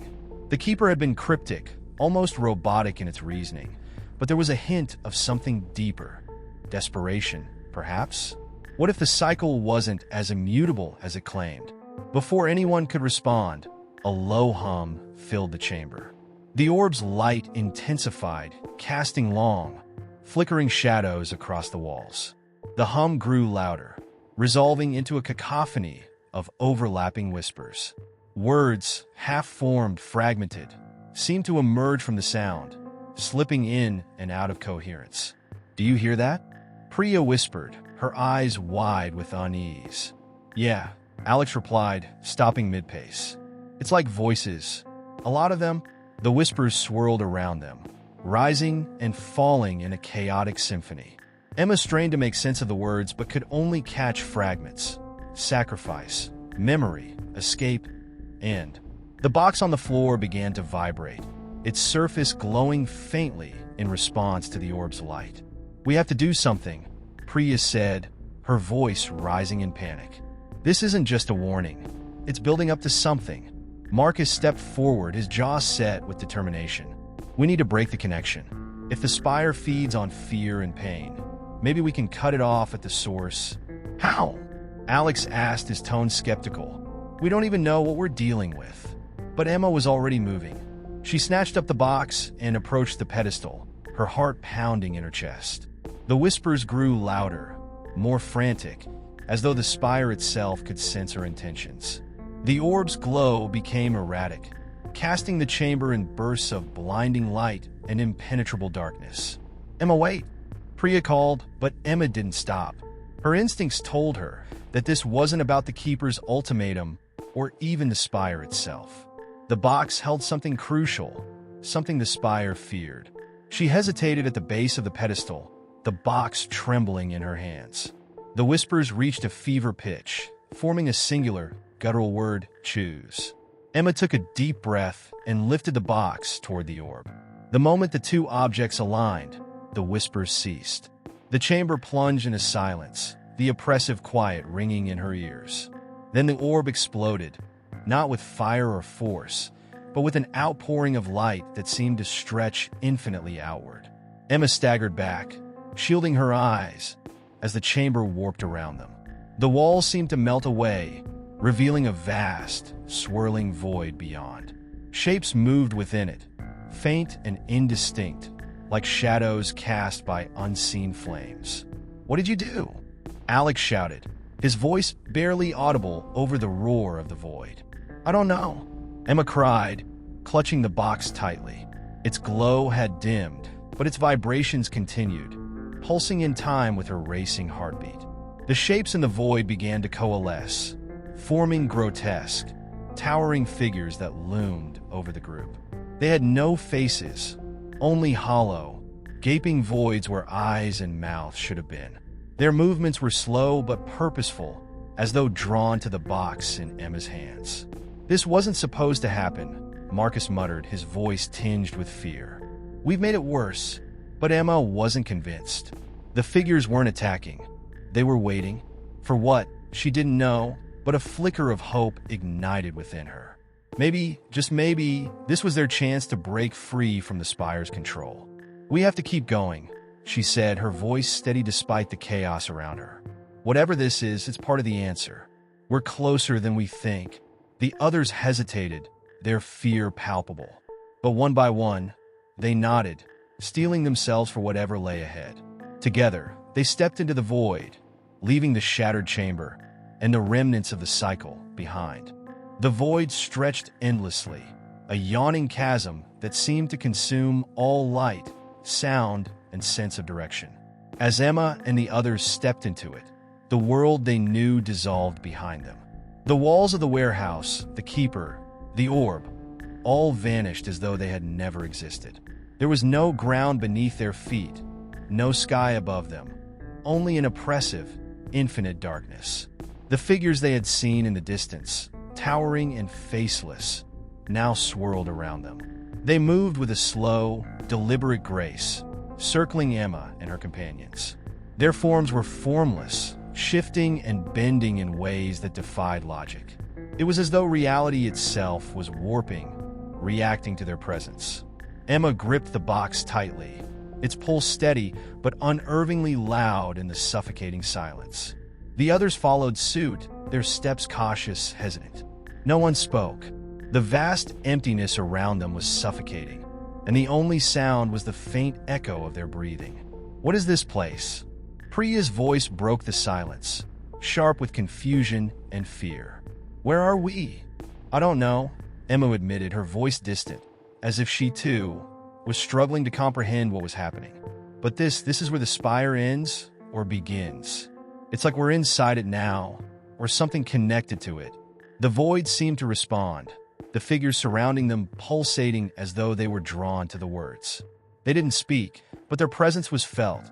The keeper had been cryptic, almost robotic in its reasoning, but there was a hint of something deeper. Desperation, perhaps? What if the cycle wasn't as immutable as it claimed? Before anyone could respond, a low hum filled the chamber. The orb's light intensified, casting long, flickering shadows across the walls. The hum grew louder, resolving into a cacophony of overlapping whispers. Words, half-formed, fragmented, seemed to emerge from the sound, slipping in and out of coherence. "Do you hear that?" Priya whispered, her eyes wide with unease. "Yeah," Alex replied, stopping mid-pace. "It's like voices. A lot of them." The whispers swirled around them, rising and falling in a chaotic symphony. Emma strained to make sense of the words but could only catch fragments. Sacrifice, memory, escape, end. The box on the floor began to vibrate, its surface glowing faintly in response to the orb's light. "We have to do something," Priya said, her voice rising in panic. "This isn't just a warning. It's building up to something." Marcus stepped forward, his jaw set with determination. "We need to break the connection. If the spire feeds on fear and pain, maybe we can cut it off at the source." "How?" Alex asked, his tone skeptical. "We don't even know what we're dealing with." But Emma was already moving. She snatched up the box and approached the pedestal, her heart pounding in her chest. The whispers grew louder, more frantic, as though the spire itself could sense her intentions. The orb's glow became erratic, casting the chamber in bursts of blinding light and impenetrable darkness. "Emma, wait!" Priya called, but Emma didn't stop. Her instincts told her that this wasn't about the keeper's ultimatum or even the spire itself. The box held something crucial, something the spire feared. She hesitated at the base of the pedestal, the box trembling in her hands. The whispers reached a fever pitch, forming a singular, guttural word, "choose." Emma took a deep breath and lifted the box toward the orb. The moment the two objects aligned, the whispers ceased. The chamber plunged into silence, the oppressive quiet ringing in her ears. Then the orb exploded, not with fire or force, but with an outpouring of light that seemed to stretch infinitely outward. Emma staggered back, shielding her eyes, as the chamber warped around them. The walls seemed to melt away, revealing a vast, swirling void beyond. Shapes moved within it, faint and indistinct, like shadows cast by unseen flames. "What did you do?" Alex shouted, his voice barely audible over the roar of the void. "I don't know," Emma cried, clutching the box tightly. Its glow had dimmed, but its vibrations continued, pulsing in time with her racing heartbeat. The shapes in the void began to coalesce, forming grotesque, towering figures that loomed over the group. They had no faces, only hollow, gaping voids where eyes and mouths should have been. Their movements were slow but purposeful, as though drawn to the box in Emma's hands. "This wasn't supposed to happen," Marcus muttered, his voice tinged with fear. "We've made it worse." But Emma wasn't convinced. The figures weren't attacking. They were waiting. For what? She didn't know, but a flicker of hope ignited within her. Maybe, just maybe, this was their chance to break free from the spire's control. "We have to keep going," she said, her voice steady despite the chaos around her. "Whatever this is, it's part of the answer. We're closer than we think." The others hesitated, their fear palpable. But one by one, they nodded, steeling themselves for whatever lay ahead. Together, they stepped into the void, leaving the shattered chamber and the remnants of the cycle behind. The void stretched endlessly, a yawning chasm that seemed to consume all light, sound, and sense of direction. As Emma and the others stepped into it, the world they knew dissolved behind them. The walls of the warehouse, the keeper, the orb, all vanished as though they had never existed. There was no ground beneath their feet, no sky above them, only an oppressive, infinite darkness. The figures they had seen in the distance, towering and faceless, now swirled around them. They moved with a slow, deliberate grace, circling Emma and her companions. Their forms were formless, shifting and bending in ways that defied logic. It was as though reality itself was warping, reacting to their presence. Emma gripped the box tightly, its pulse steady but unervingly loud in the suffocating silence. The others followed suit, their steps cautious, hesitant. No one spoke. The vast emptiness around them was suffocating, and the only sound was the faint echo of their breathing. "What is this place?" Priya's voice broke the silence, sharp with confusion and fear. "Where are we?" "I don't know," Emma admitted, her voice distant, as if she, too, was struggling to comprehend what was happening. "But this is where the spire ends or begins. It's like we're inside it now, or something connected to it." The void seemed to respond, the figures surrounding them pulsating as though they were drawn to the words. They didn't speak, but their presence was felt,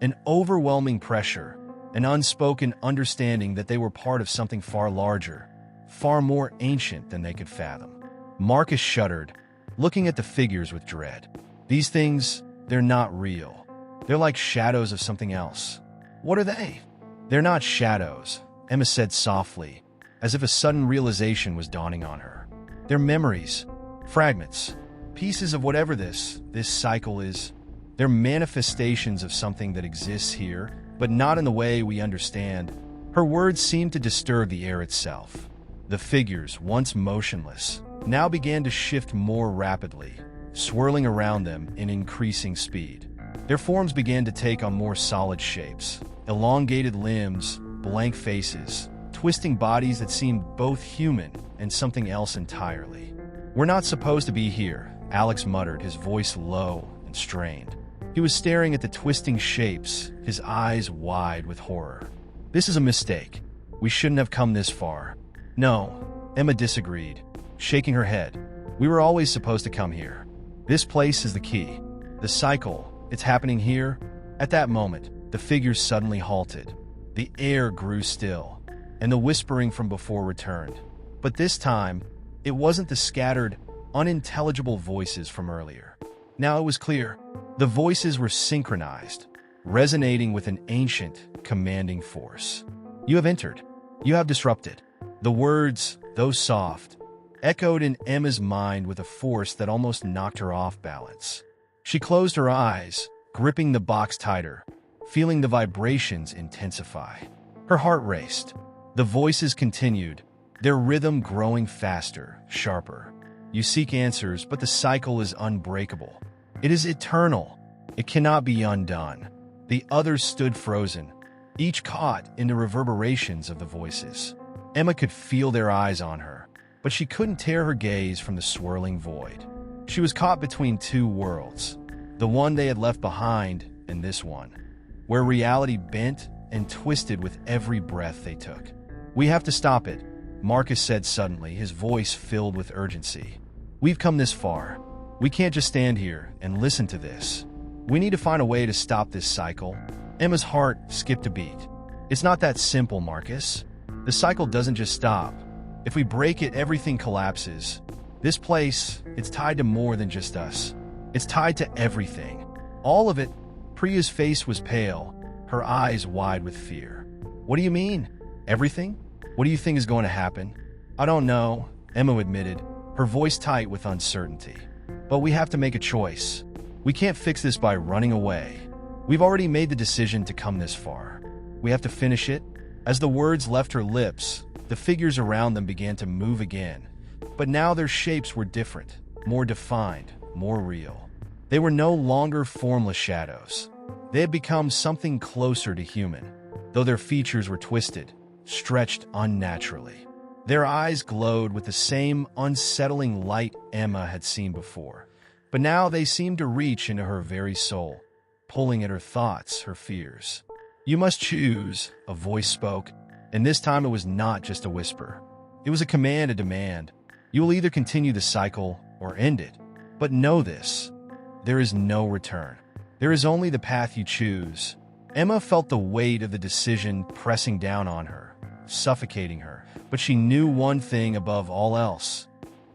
an overwhelming pressure, an unspoken understanding that they were part of something far larger, far more ancient than they could fathom. Marcus shuddered, looking at the figures with dread. "These things, they're not real. They're like shadows of something else." "What are they?" "They're not shadows," Emma said softly, as if a sudden realization was dawning on her. "They're memories, fragments, pieces of whatever this cycle is. They're manifestations of something that exists here, but not in the way we understand." Her words seemed to disturb the air itself. The figures, once motionless, now began to shift more rapidly, swirling around them in increasing speed. Their forms began to take on more solid shapes, elongated limbs, blank faces, twisting bodies that seemed both human and something else entirely. "We're not supposed to be here," Alex muttered, his voice low and strained. He was staring at the twisting shapes, his eyes wide with horror. "This is a mistake. We shouldn't have come this far." "No," Emma disagreed, shaking her head. "We were always supposed to come here. This place is the key. The cycle, it's happening here." At that moment, the figures suddenly halted. The air grew still, and the whispering from before returned. But this time, it wasn't the scattered, unintelligible voices from earlier. Now it was clear. The voices were synchronized, resonating with an ancient, commanding force. "You have entered. You have disrupted." The words, though soft, echoed in Emma's mind with a force that almost knocked her off balance. She closed her eyes, gripping the box tighter, feeling the vibrations intensify. Her heart raced. The voices continued, their rhythm growing faster, sharper. You seek answers, but the cycle is unbreakable. It is eternal. It cannot be undone. The others stood frozen, each caught in the reverberations of the voices. Emma could feel their eyes on her, but she couldn't tear her gaze from the swirling void. She was caught between two worlds, the one they had left behind and this one, where reality bent and twisted with every breath they took. "We have to stop it," Marcus said suddenly, his voice filled with urgency. "We've come this far. We can't just stand here and listen to this. We need to find a way to stop this cycle." Emma's heart skipped a beat. "It's not that simple, Marcus. The cycle doesn't just stop. If we break it, everything collapses. This place, it's tied to more than just us. It's tied to everything. All of it." Priya's face was pale, her eyes wide with fear. "What do you mean? Everything? What do you think is going to happen?" "I don't know," Emma admitted, her voice tight with uncertainty. "But we have to make a choice. We can't fix this by running away. We've already made the decision to come this far. We have to finish it." As the words left her lips, the figures around them began to move again. But now their shapes were different, more defined, more real. They were no longer formless shadows. They had become something closer to human, though their features were twisted, stretched unnaturally. Their eyes glowed with the same unsettling light Emma had seen before. But now they seemed to reach into her very soul, pulling at her thoughts, her fears. "You must choose," a voice spoke, and this time it was not just a whisper. It was a command, a demand. "You will either continue the cycle or end it. But know this, there is no return. There is only the path you choose." Emma felt the weight of the decision pressing down on her, suffocating her, but she knew one thing above all else.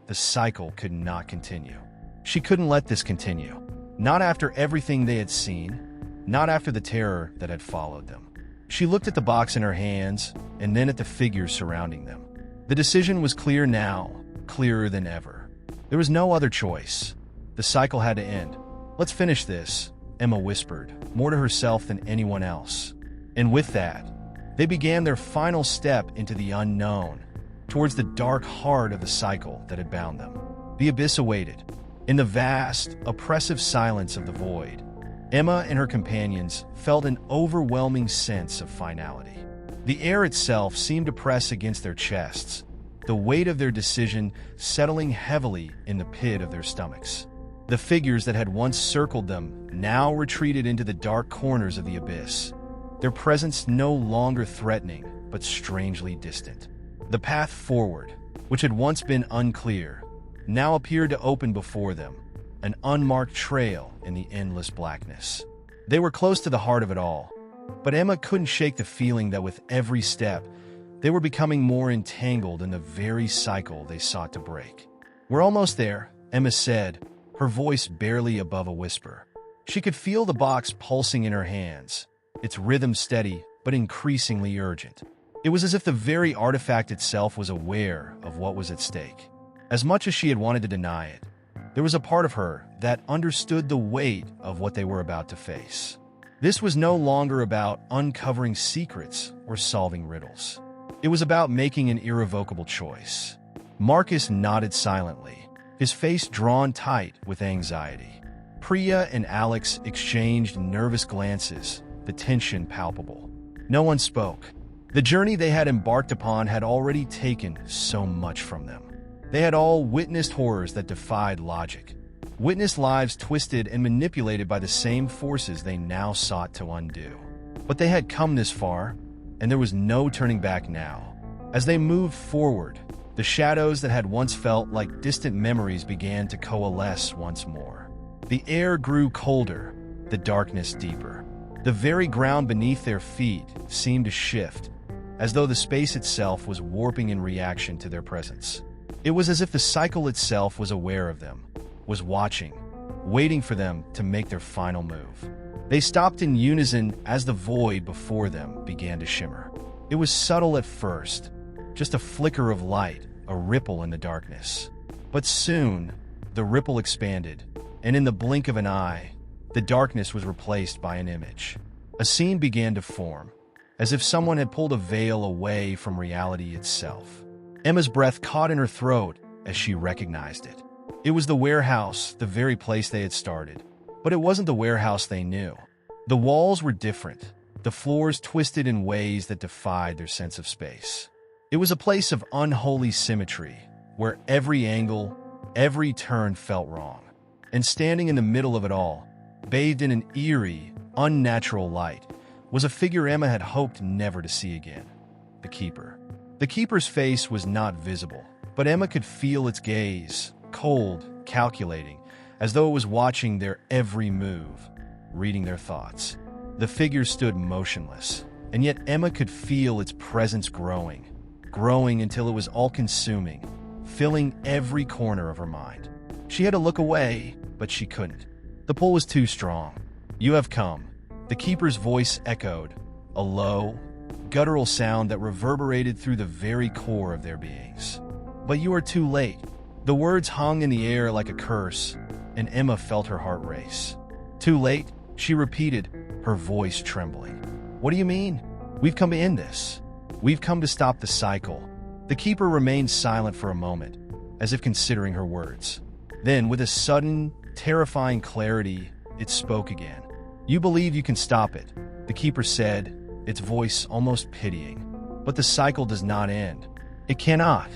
The cycle could not continue. She couldn't let this continue. Not after everything they had seen, not after the terror that had followed them. She looked at the box in her hands and then at the figures surrounding them. The decision was clear now, clearer than ever. There was no other choice. The cycle had to end. "Let's finish this," Emma whispered, more to herself than anyone else. And with that, they began their final step into the unknown, towards the dark heart of the cycle that had bound them. The abyss awaited. In the vast, oppressive silence of the void, Emma and her companions felt an overwhelming sense of finality. The air itself seemed to press against their chests, the weight of their decision settling heavily in the pit of their stomachs. The figures that had once circled them now retreated into the dark corners of the abyss, their presence no longer threatening but strangely distant. The path forward, which had once been unclear, now appeared to open before them, an unmarked trail in the endless blackness. They were close to the heart of it all, but Emma couldn't shake the feeling that with every step, they were becoming more entangled in the very cycle they sought to break. "We're almost there," Emma said, her voice barely above a whisper. She could feel the box pulsing in her hands, its rhythm steady but increasingly urgent. It was as if the very artifact itself was aware of what was at stake. As much as she had wanted to deny it, there was a part of her that understood the weight of what they were about to face. This was no longer about uncovering secrets or solving riddles. It was about making an irrevocable choice. Marcus nodded silently, his face drawn tight with anxiety. Priya and Alex exchanged nervous glances, the tension palpable. No one spoke. The journey they had embarked upon had already taken so much from them. They had all witnessed horrors that defied logic, witnessed lives twisted and manipulated by the same forces they now sought to undo. But they had come this far, and there was no turning back now. As they moved forward, the shadows that had once felt like distant memories began to coalesce once more. The air grew colder, the darkness deeper. The very ground beneath their feet seemed to shift, as though the space itself was warping in reaction to their presence. It was as if the cycle itself was aware of them, was watching, waiting for them to make their final move. They stopped in unison as the void before them began to shimmer. It was subtle at first, just a flicker of light, a ripple in the darkness. But soon, the ripple expanded, and in the blink of an eye, the darkness was replaced by an image. A scene began to form, as if someone had pulled a veil away from reality itself. Emma's breath caught in her throat as she recognized it. It was the warehouse, the very place they had started. But it wasn't the warehouse they knew. The walls were different, the floors twisted in ways that defied their sense of space. It was a place of unholy symmetry, where every angle, every turn felt wrong. And standing in the middle of it all, bathed in an eerie, unnatural light, was a figure Emma had hoped never to see again. The Keeper. The Keeper's face was not visible, but Emma could feel its gaze, cold, calculating, as though it was watching their every move, reading their thoughts. The figure stood motionless, and yet Emma could feel its presence growing until it was all-consuming, filling every corner of her mind. She had to look away, but she couldn't. The pull was too strong. "You have come." The Keeper's voice echoed, a low, guttural sound that reverberated through the very core of their beings. "But you are too late." The words hung in the air like a curse, and Emma felt her heart race. "Too late?" she repeated, her voice trembling. "What do you mean? We've come to end this. We've come to stop the cycle." The Keeper remained silent for a moment, as if considering her words. Then, with a sudden, terrifying clarity, it spoke again. "You believe you can stop it," the Keeper said, its voice almost pitying. "But the cycle does not end. It cannot.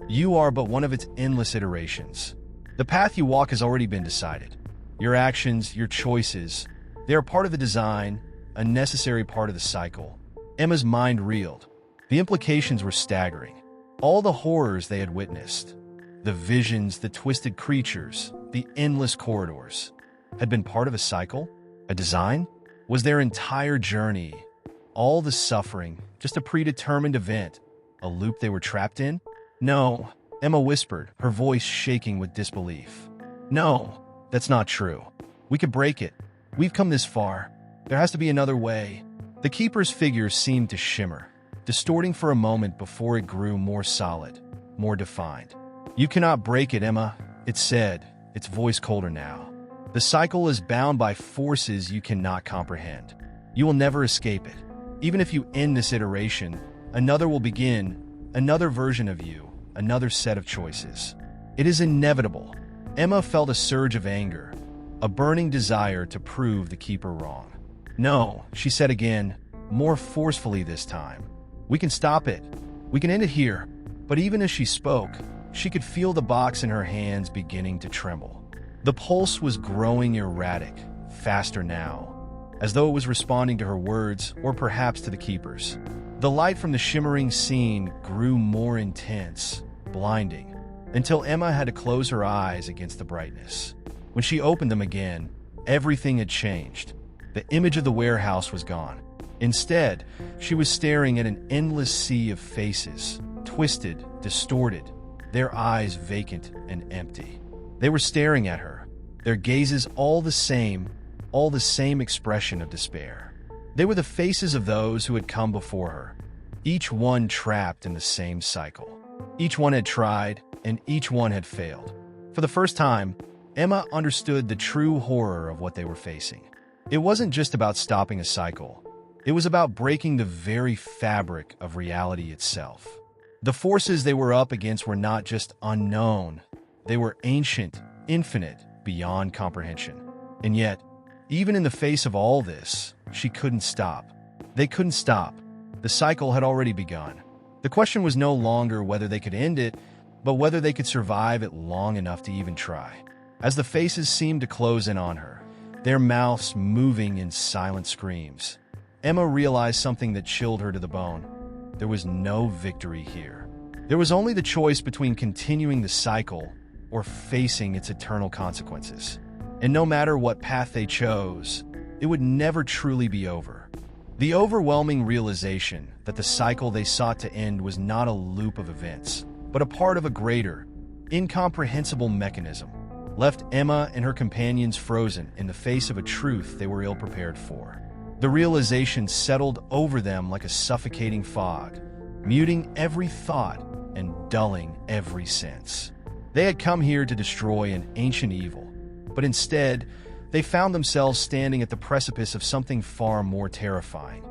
You are but one of its endless iterations. The path you walk has already been decided. Your actions, your choices, they are part of the design, a necessary part of the cycle." Emma's mind reeled. The implications were staggering. All the horrors they had witnessed, the visions, the twisted creatures, the endless corridors, had been part of a cycle? A design? Was their entire journey, all the suffering, just a predetermined event, a loop they were trapped in? "No," Emma whispered, her voice shaking with disbelief. "No, that's not true. We could break it. We've come this far. There has to be another way." The Keeper's figure seemed to shimmer, distorting for a moment before it grew more solid, more defined. "You cannot break it, Emma," it said, its voice colder now. "The cycle is bound by forces you cannot comprehend. You will never escape it. Even if you end this iteration, another will begin, another version of you, another set of choices. It is inevitable." Emma felt a surge of anger, a burning desire to prove the Keeper wrong. "No," she said again, more forcefully this time. "We can stop it. We can end it here." But even as she spoke, she could feel the box in her hands beginning to tremble. The pulse was growing erratic, faster now, as though it was responding to her words or perhaps to the Keeper's. The light from the shimmering scene grew more intense, blinding, until Emma had to close her eyes against the brightness. When she opened them again, everything had changed. The image of the warehouse was gone. Instead, she was staring at an endless sea of faces, twisted, distorted, their eyes vacant and empty. They were staring at her, their gazes all the same expression of despair. They were the faces of those who had come before her, each one trapped in the same cycle. Each one had tried, and each one had failed. For the first time, Emma understood the true horror of what they were facing. It wasn't just about stopping a cycle. It was about breaking the very fabric of reality itself. The forces they were up against were not just unknown. They were ancient, infinite, beyond comprehension. And yet, even in the face of all this, she couldn't stop. They couldn't stop. The cycle had already begun. The question was no longer whether they could end it, but whether they could survive it long enough to even try. As the faces seemed to close in on her, their mouths moving in silent screams, Emma realized something that chilled her to the bone. There was no victory here. There was only the choice between continuing the cycle or facing its eternal consequences. And no matter what path they chose, it would never truly be over. The overwhelming realization that the cycle they sought to end was not a loop of events, but a part of a greater, incomprehensible mechanism, left Emma and her companions frozen in the face of a truth they were ill-prepared for. The realization settled over them like a suffocating fog, muting every thought and dulling every sense. They had come here to destroy an ancient evil, but instead, they found themselves standing at the precipice of something far more terrifying.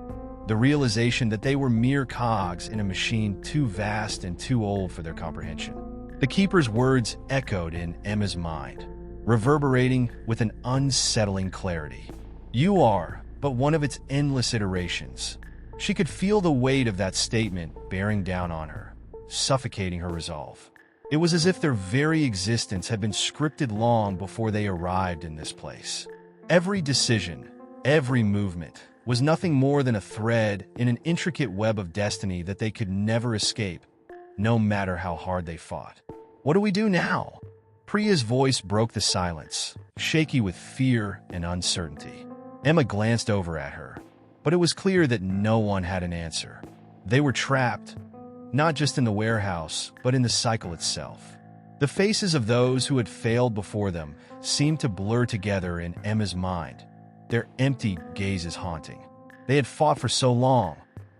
The realization that they were mere cogs in a machine too vast and too old for their comprehension. The keeper's words echoed in Emma's mind, reverberating with an unsettling clarity. You are but one of its endless iterations. She could feel the weight of that statement bearing down on her, suffocating her resolve. It was as if their very existence had been scripted long before they arrived in this place. Every decision, every movement, was nothing more than a thread in an intricate web of destiny that they could never escape, no matter how hard they fought. What do we do now? Priya's voice broke the silence, shaky with fear and uncertainty. Emma glanced over at her, but it was clear that no one had an answer. They were trapped, not just in the warehouse, but in the cycle itself. The faces of those who had failed before them seemed to blur together in Emma's mind, their empty gazes haunting. They had fought for so long,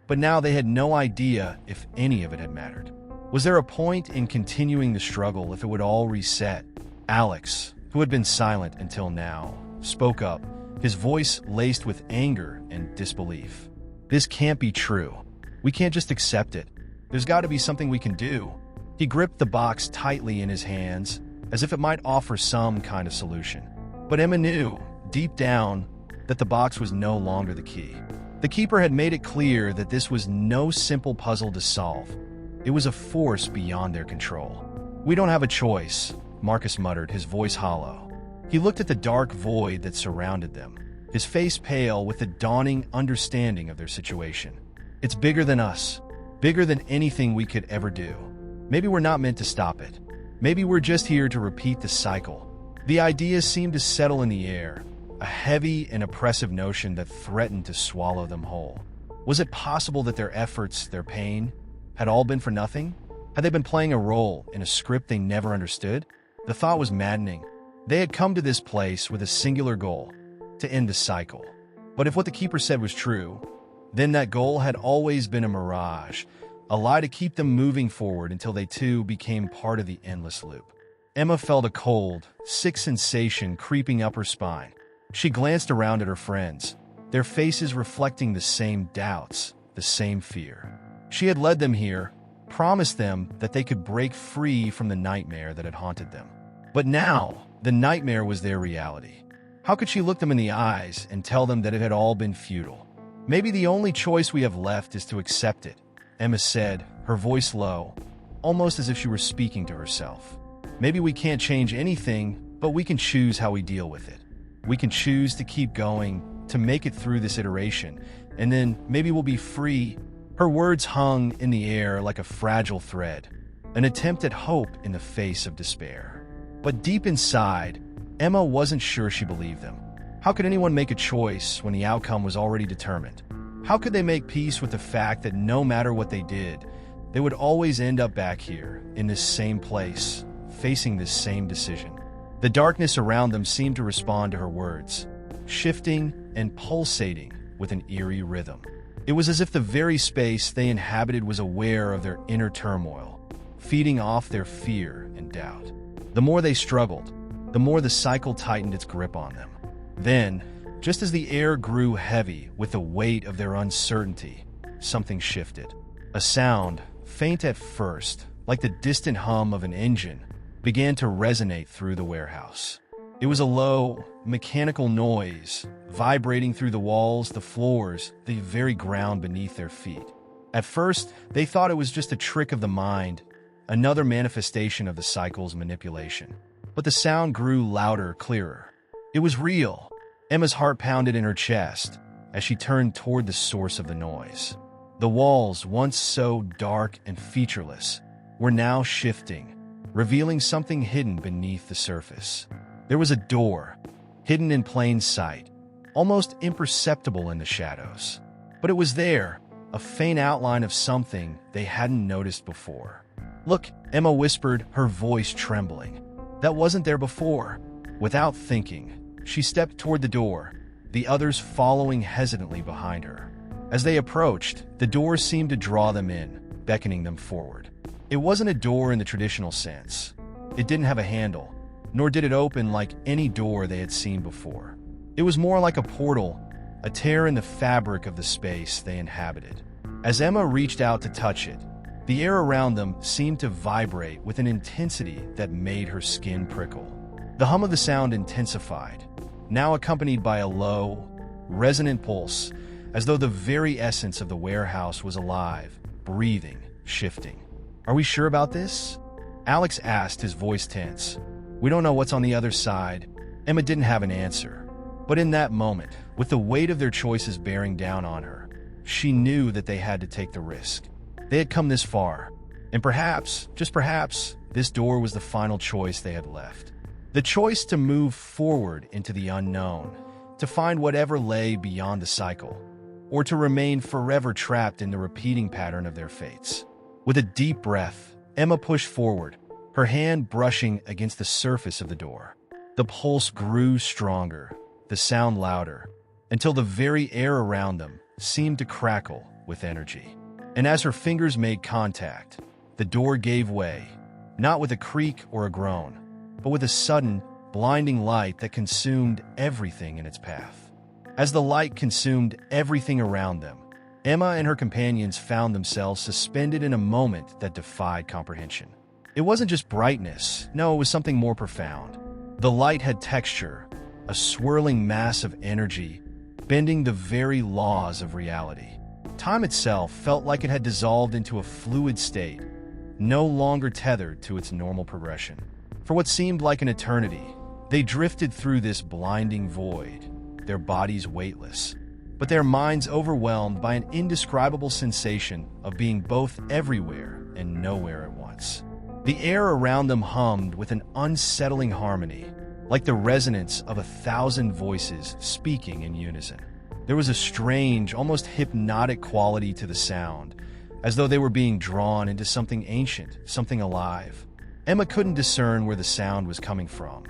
but now they had no idea if any of it had mattered. Was there a point in continuing the struggle if it would all reset? Alex, who had been silent until now, spoke up, his voice laced with anger and disbelief. This can't be true. We can't just accept it. There's got to be something we can do. He gripped the box tightly in his hands, as if it might offer some kind of solution. But Emma knew, deep down, that the box was no longer the key. The keeper had made it clear that this was no simple puzzle to solve. It was a force beyond their control. We don't have a choice, Marcus muttered, his voice hollow. He looked at the dark void that surrounded them, his face pale with the dawning understanding of their situation. It's bigger than us, bigger than anything we could ever do. Maybe we're not meant to stop it. Maybe we're just here to repeat the cycle. The idea seemed to settle in the air, a heavy and oppressive notion that threatened to swallow them whole. Was it possible that their efforts, their pain, had all been for nothing? Had they been playing a role in a script they never understood? The thought was maddening. They had come to this place with a singular goal, to end the cycle. But if what the keeper said was true, then that goal had always been a mirage, a lie to keep them moving forward until they too became part of the endless loop. Emma felt a cold, sick sensation creeping up her spine. She glanced around at her friends, their faces reflecting the same doubts, the same fear. She had led them here, promised them that they could break free from the nightmare that had haunted them. But now, the nightmare was their reality. How could she look them in the eyes and tell them that it had all been futile? Maybe the only choice we have left is to accept it, Emma said, her voice low, almost as if she were speaking to herself. Maybe we can't change anything, but we can choose how we deal with it. We can choose to keep going, to make it through this iteration, and then maybe we'll be free. Her words hung in the air like a fragile thread, an attempt at hope in the face of despair. But deep inside, Emma wasn't sure she believed them. How could anyone make a choice when the outcome was already determined? How could they make peace with the fact that no matter what they did, they would always end up back here, in this same place, facing this same decision? The darkness around them seemed to respond to her words, shifting and pulsating with an eerie rhythm. It was as if the very space they inhabited was aware of their inner turmoil, feeding off their fear and doubt. The more they struggled, the more the cycle tightened its grip on them. Then, just as the air grew heavy with the weight of their uncertainty, something shifted. A sound, faint at first, like the distant hum of an engine, began to resonate through the warehouse. It was a low, mechanical noise, vibrating through the walls, the floors, the very ground beneath their feet. At first, they thought it was just a trick of the mind, another manifestation of the cycle's manipulation. But the sound grew louder, clearer. It was real. Emma's heart pounded in her chest as she turned toward the source of the noise. The walls, once so dark and featureless, were now shifting, revealing something hidden beneath the surface. There was a door, hidden in plain sight, almost imperceptible in the shadows. But it was there, a faint outline of something they hadn't noticed before. "Look," Emma whispered, her voice trembling. "That wasn't there before." Without thinking, she stepped toward the door, the others following hesitantly behind her. As they approached, the door seemed to draw them in, beckoning them forward. It wasn't a door in the traditional sense. It didn't have a handle, nor did it open like any door they had seen before. It was more like a portal, a tear in the fabric of the space they inhabited. As Emma reached out to touch it, The air around them seemed to vibrate with an intensity that made her skin prickle. The hum of the sound intensified, now accompanied by a low, resonant pulse, as though the very essence of the warehouse was alive, breathing, shifting. "Are we sure about this?" Alex asked, his voice tense. "We don't know what's on the other side." Emma didn't have an answer. But in that moment, with the weight of their choices bearing down on her, she knew that they had to take the risk. They had come this far, and perhaps, just perhaps, this door was the final choice they had left. The choice to move forward into the unknown, to find whatever lay beyond the cycle, or to remain forever trapped in the repeating pattern of their fates. With a deep breath, Emma pushed forward, her hand brushing against the surface of the door. The pulse grew stronger, the sound louder, until the very air around them seemed to crackle with energy. And as her fingers made contact, the door gave way, not with a creak or a groan, but with a sudden, blinding light that consumed everything in its path. As the light consumed everything around them, Emma and her companions found themselves suspended in a moment that defied comprehension. It wasn't just brightness, no, it was something more profound. The light had texture, a swirling mass of energy, bending the very laws of reality. Time itself felt like it had dissolved into a fluid state, no longer tethered to its normal progression. For what seemed like an eternity, they drifted through this blinding void, their bodies weightless, but their minds overwhelmed by an indescribable sensation of being both everywhere and nowhere at once. The air around them hummed with an unsettling harmony, like the resonance of 1,000 voices speaking in unison. There was a strange, almost hypnotic quality to the sound, as though they were being drawn into something ancient, something alive. Emma couldn't discern where the sound was coming from.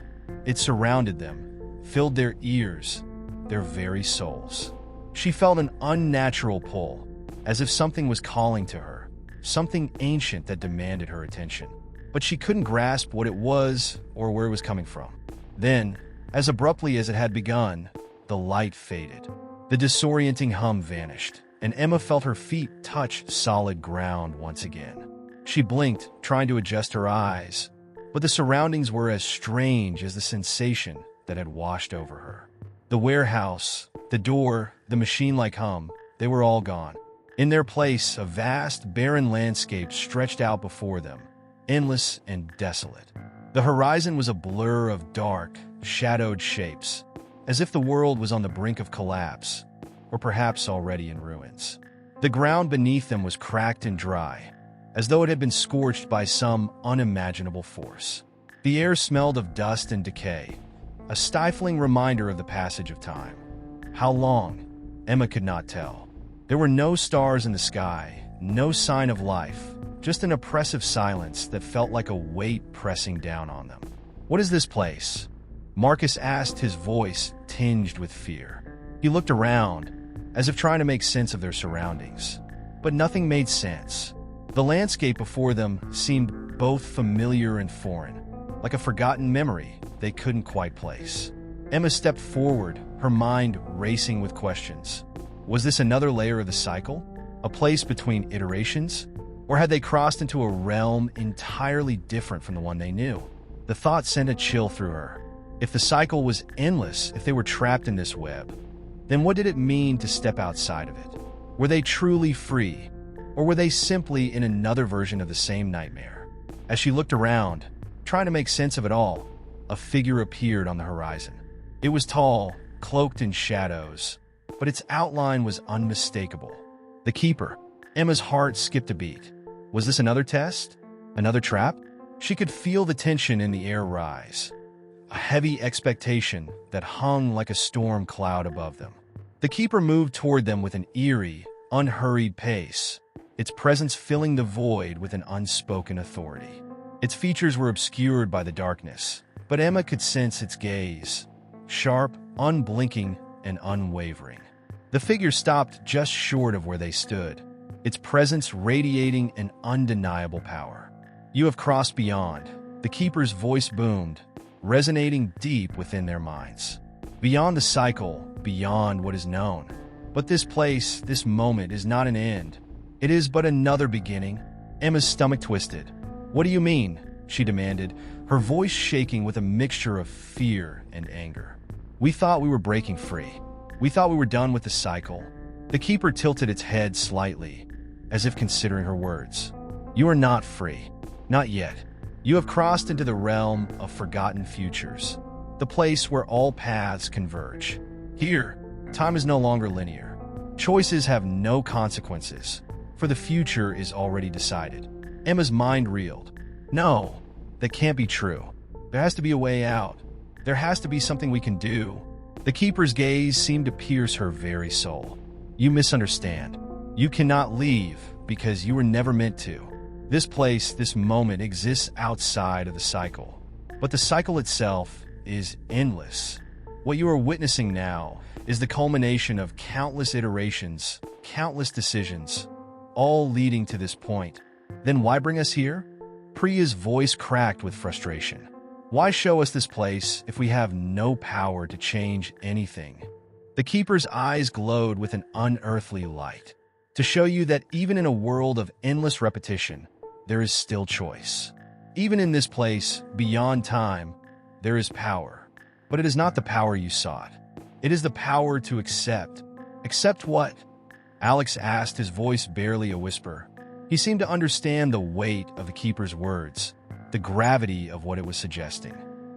It surrounded them, filled their ears, their very souls. She felt an unnatural pull, as if something was calling to her, something ancient that demanded her attention. But she couldn't grasp what it was or where it was coming from. Then, as abruptly as it had begun, the light faded. The disorienting hum vanished, and Emma felt her feet touch solid ground once again. She blinked, trying to adjust her eyes, but the surroundings were as strange as the sensation that had washed over her. The warehouse, the door, the machine-like hum, they were all gone. In their place, a vast, barren landscape stretched out before them, endless and desolate. The horizon was a blur of dark, shadowed shapes, as if the world was on the brink of collapse, or perhaps already in ruins. The ground beneath them was cracked and dry, as though it had been scorched by some unimaginable force. The air smelled of dust and decay, a stifling reminder of the passage of time. How long? Emma could not tell. There were no stars in the sky, no sign of life, just an oppressive silence that felt like a weight pressing down on them. "What is this place?" Marcus asked, his voice tinged with fear. He looked around, as if trying to make sense of their surroundings. But nothing made sense. The landscape before them seemed both familiar and foreign, like a forgotten memory they couldn't quite place. Emma stepped forward, her mind racing with questions. Was this another layer of the cycle? A place between iterations? Or had they crossed into a realm entirely different from the one they knew? The thought sent a chill through her. If the cycle was endless, if they were trapped in this web, then what did it mean to step outside of it? Were they truly free? Or were they simply in another version of the same nightmare? As she looked around, trying to make sense of it all, a figure appeared on the horizon. It was tall, cloaked in shadows, but its outline was unmistakable. The Keeper. Emma's heart skipped a beat. Was this another test? Another trap? She could feel the tension in the air rise, a heavy expectation that hung like a storm cloud above them. The Keeper moved toward them with an eerie, unhurried pace, its presence filling the void with an unspoken authority. Its features were obscured by the darkness, but Emma could sense its gaze, sharp, unblinking, and unwavering. The figure stopped just short of where they stood, its presence radiating an undeniable power. "You have crossed beyond," the Keeper's voice boomed, resonating deep within their minds. "Beyond the cycle, beyond what is known. But this place, this moment, is not an end. It is but another beginning." Emma's stomach twisted. "What do you mean?" she demanded, her voice shaking with a mixture of fear and anger. "We thought we were breaking free. We thought we were done with the cycle." The keeper tilted its head slightly, as if considering her words. "You are not free. Not yet. You have crossed into the realm of forgotten futures, the place where all paths converge. Here, time is no longer linear. Choices have no consequences, for the future is already decided." Emma's mind reeled. "No, that can't be true. There has to be a way out. There has to be something we can do." The keeper's gaze seemed to pierce her very soul. "You misunderstand. You cannot leave because you were never meant to. This place, this moment exists outside of the cycle. But the cycle itself is endless. What you are witnessing now is the culmination of countless iterations, countless decisions, all leading to this point. Then why bring us here?" Priya's voice cracked with frustration. "Why show us this place if we have no power to change anything?" The keeper's eyes glowed with an unearthly light, to show you that even in a world of endless repetition, there is still choice. Even in this place, beyond time, there is power. But it is not the power you sought. It is the power to accept. Accept what? Alex asked, his voice barely a whisper. He seemed to understand the weight of the keeper's words, the gravity of what it was suggesting.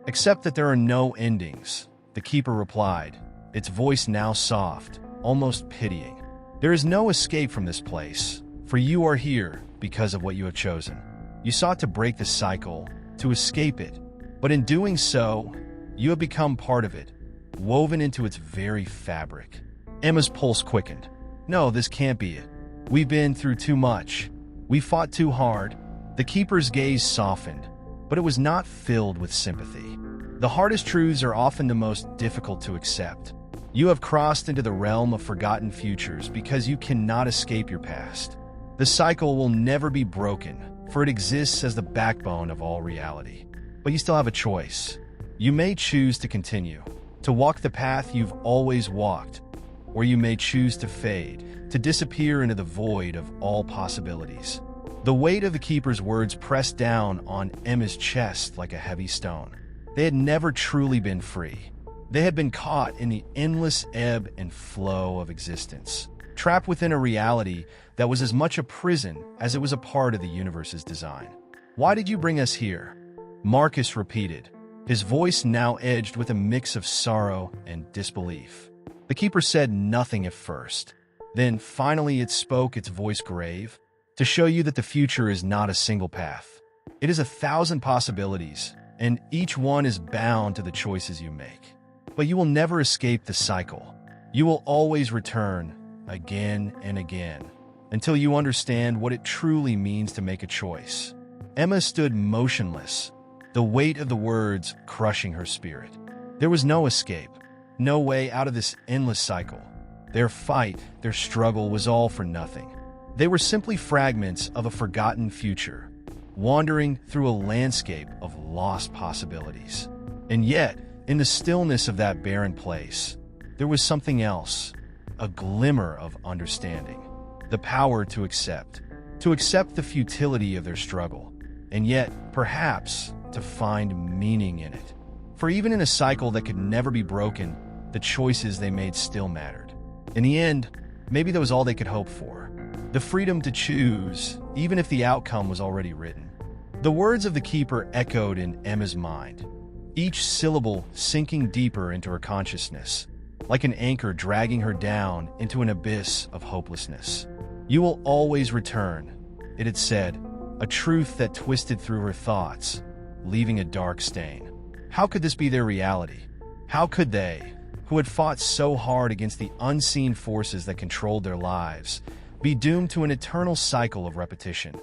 "Accept that there are no endings," the keeper replied, its voice now soft, almost pitying. "There is no escape from this place, for you are here because of what you have chosen. You sought to break the cycle, to escape it, but in doing so, you have become part of it, woven into its very fabric." Emma's pulse quickened. "No, this can't be it. We've been through too much. We fought too hard." The keeper's gaze softened, but it was not filled with sympathy. The hardest truths are often the most difficult to accept. You have crossed into the realm of forgotten futures because you cannot escape your past. The cycle will never be broken, for it exists as the backbone of all reality. But you still have a choice. You may choose to continue, to walk the path you've always walked, or you may choose to fade, to disappear into the void of all possibilities. The weight of the keeper's words pressed down on Emma's chest like a heavy stone. They had never truly been free. They had been caught in the endless ebb and flow of existence, trapped within a reality that was as much a prison as it was a part of the universe's design. "Why did you bring us here?" Marcus repeated, his voice now edged with a mix of sorrow and disbelief. The keeper said nothing at first. Then finally it spoke, its voice grave, "To show you that the future is not a single path. It is 1,000 possibilities, and each one is bound to the choices you make. But you will never escape the cycle. You will always return, again and again, until you understand what it truly means to make a choice." Emma stood motionless, the weight of the words crushing her spirit. There was no escape, no way out of this endless cycle. Their fight, their struggle was all for nothing. They were simply fragments of a forgotten future, wandering through a landscape of lost possibilities. And yet, in the stillness of that barren place, there was something else, a glimmer of understanding, the power to accept the futility of their struggle, and yet, perhaps, to find meaning in it. For even in a cycle that could never be broken, the choices they made still mattered. In the end, maybe that was all they could hope for. The freedom to choose, even if the outcome was already written. The words of the keeper echoed in Emma's mind, each syllable sinking deeper into her consciousness, like an anchor dragging her down into an abyss of hopelessness. "You will always return," it had said, a truth that twisted through her thoughts, leaving a dark stain. How could this be their reality? How could they, who had fought so hard against the unseen forces that controlled their lives, be doomed to an eternal cycle of repetition,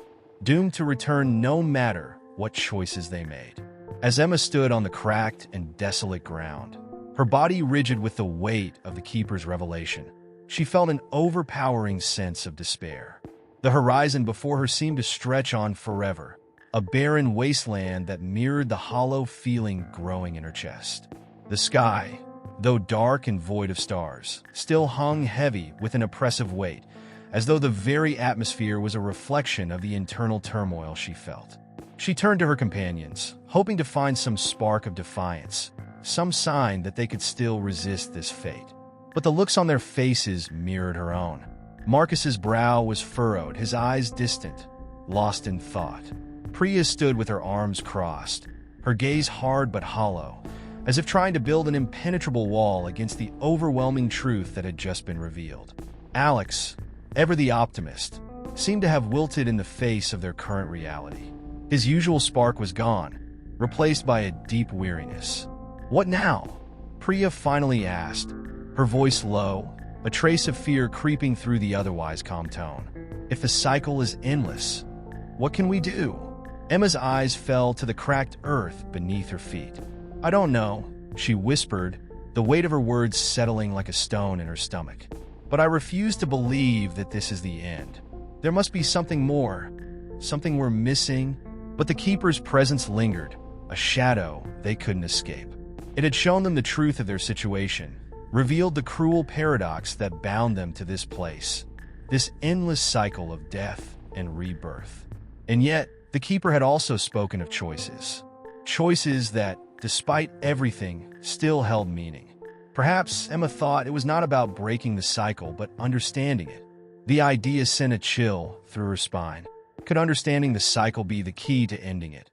doomed to return no matter what choices they made? As Emma stood on the cracked and desolate ground, her body rigid with the weight of the keeper's revelation, she felt an overpowering sense of despair. The horizon before her seemed to stretch on forever, a barren wasteland that mirrored the hollow feeling growing in her chest. The sky, though dark and void of stars, still hung heavy with an oppressive weight, as though the very atmosphere was a reflection of the internal turmoil she felt. She turned to her companions, hoping to find some spark of defiance, some sign that they could still resist this fate. But the looks on their faces mirrored her own. Marcus's brow was furrowed, his eyes distant, lost in thought. Priya stood with her arms crossed, her gaze hard but hollow, as if trying to build an impenetrable wall against the overwhelming truth that had just been revealed. Alex, ever the optimist, seemed to have wilted in the face of their current reality. His usual spark was gone, replaced by a deep weariness. "What now?" Priya finally asked, her voice low, a trace of fear creeping through the otherwise calm tone. "If the cycle is endless, what can we do?" Emma's eyes fell to the cracked earth beneath her feet. "I don't know," she whispered, the weight of her words settling like a stone in her stomach. "But I refuse to believe that this is the end. There must be something more, something we're missing." But the keeper's presence lingered, a shadow they couldn't escape. It had shown them the truth of their situation, revealed the cruel paradox that bound them to this place, this endless cycle of death and rebirth. And yet, the keeper had also spoken of choices. Choices that, despite everything, still held meaning. Perhaps Emma thought it was not about breaking the cycle, but understanding it. The idea sent a chill through her spine. Could understanding the cycle be the key to ending it?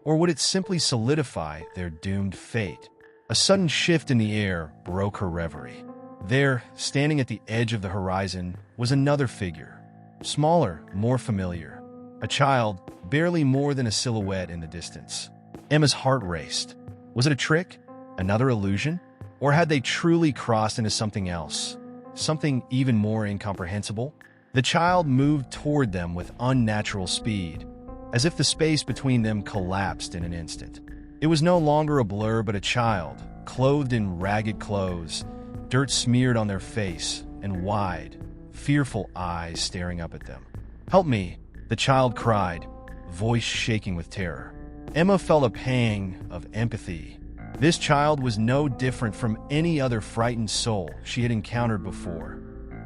Or would it simply solidify their doomed fate? A sudden shift in the air broke her reverie. There, standing at the edge of the horizon, was another figure. Smaller, more familiar. A child, barely more than a silhouette in the distance. Emma's heart raced. Was it a trick? Another illusion? Or had they truly crossed into something else? Something even more incomprehensible? The child moved toward them with unnatural speed, as if the space between them collapsed in an instant. It was no longer a blur but a child, clothed in ragged clothes, dirt smeared on their face, and wide, fearful eyes staring up at them. "Help me," the child cried, voice shaking with terror. Emma felt a pang of empathy. This child was no different from any other frightened soul she had encountered before.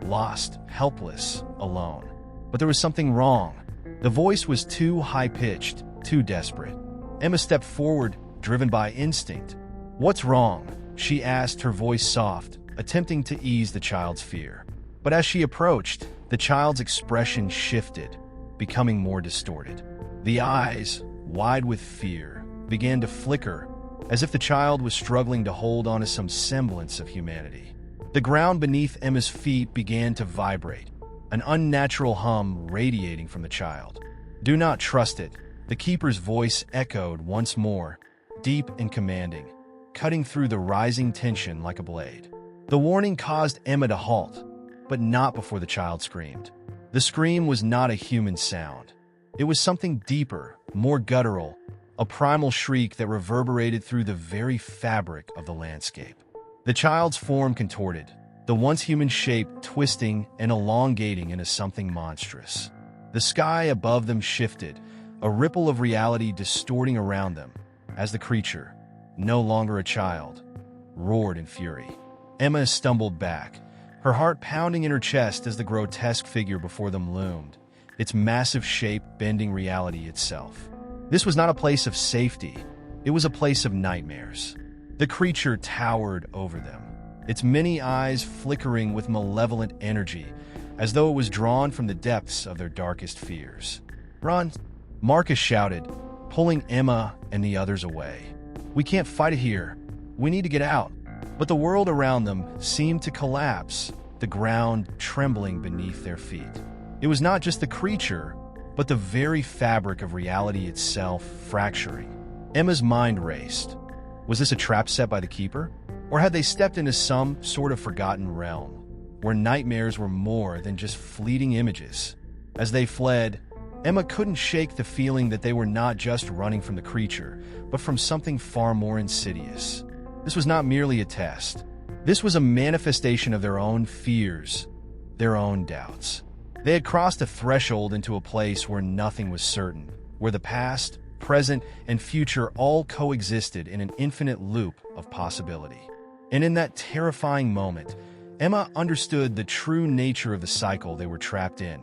Lost, helpless, alone. But there was something wrong. The voice was too high-pitched, too desperate. Emma stepped forward, driven by instinct. "What's wrong?" she asked, her voice soft, attempting to ease the child's fear. But as she approached, the child's expression shifted, becoming more distorted. The eyes, wide with fear, began to flicker, as if the child was struggling to hold on to some semblance of humanity. The ground beneath Emma's feet began to vibrate, an unnatural hum radiating from the child. "Do not trust it," the keeper's voice echoed once more, deep and commanding, cutting through the rising tension like a blade. The warning caused Emma to halt, but not before the child screamed. The scream was not a human sound. It was something deeper, more guttural, a primal shriek that reverberated through the very fabric of the landscape. The child's form contorted, the once human shape twisting and elongating into something monstrous. The sky above them shifted, a ripple of reality distorting around them, as the creature, no longer a child, roared in fury. Emma stumbled back, her heart pounding in her chest as the grotesque figure before them loomed, its massive shape bending reality itself. This was not a place of safety, it was a place of nightmares. The creature towered over them, its many eyes flickering with malevolent energy, as though it was drawn from the depths of their darkest fears. "Run!" Marcus shouted, pulling Emma and the others away. "We can't fight it here. We need to get out." But the world around them seemed to collapse, the ground trembling beneath their feet. It was not just the creature, but the very fabric of reality itself fracturing. Emma's mind raced. Was this a trap set by the keeper? Or had they stepped into some sort of forgotten realm, where nightmares were more than just fleeting images? As they fled, Emma couldn't shake the feeling that they were not just running from the creature, but from something far more insidious. This was not merely a test. This was a manifestation of their own fears, their own doubts. They had crossed a threshold into a place where nothing was certain, where the past, present, and future all coexisted in an infinite loop of possibility. And in that terrifying moment, Emma understood the true nature of the cycle they were trapped in.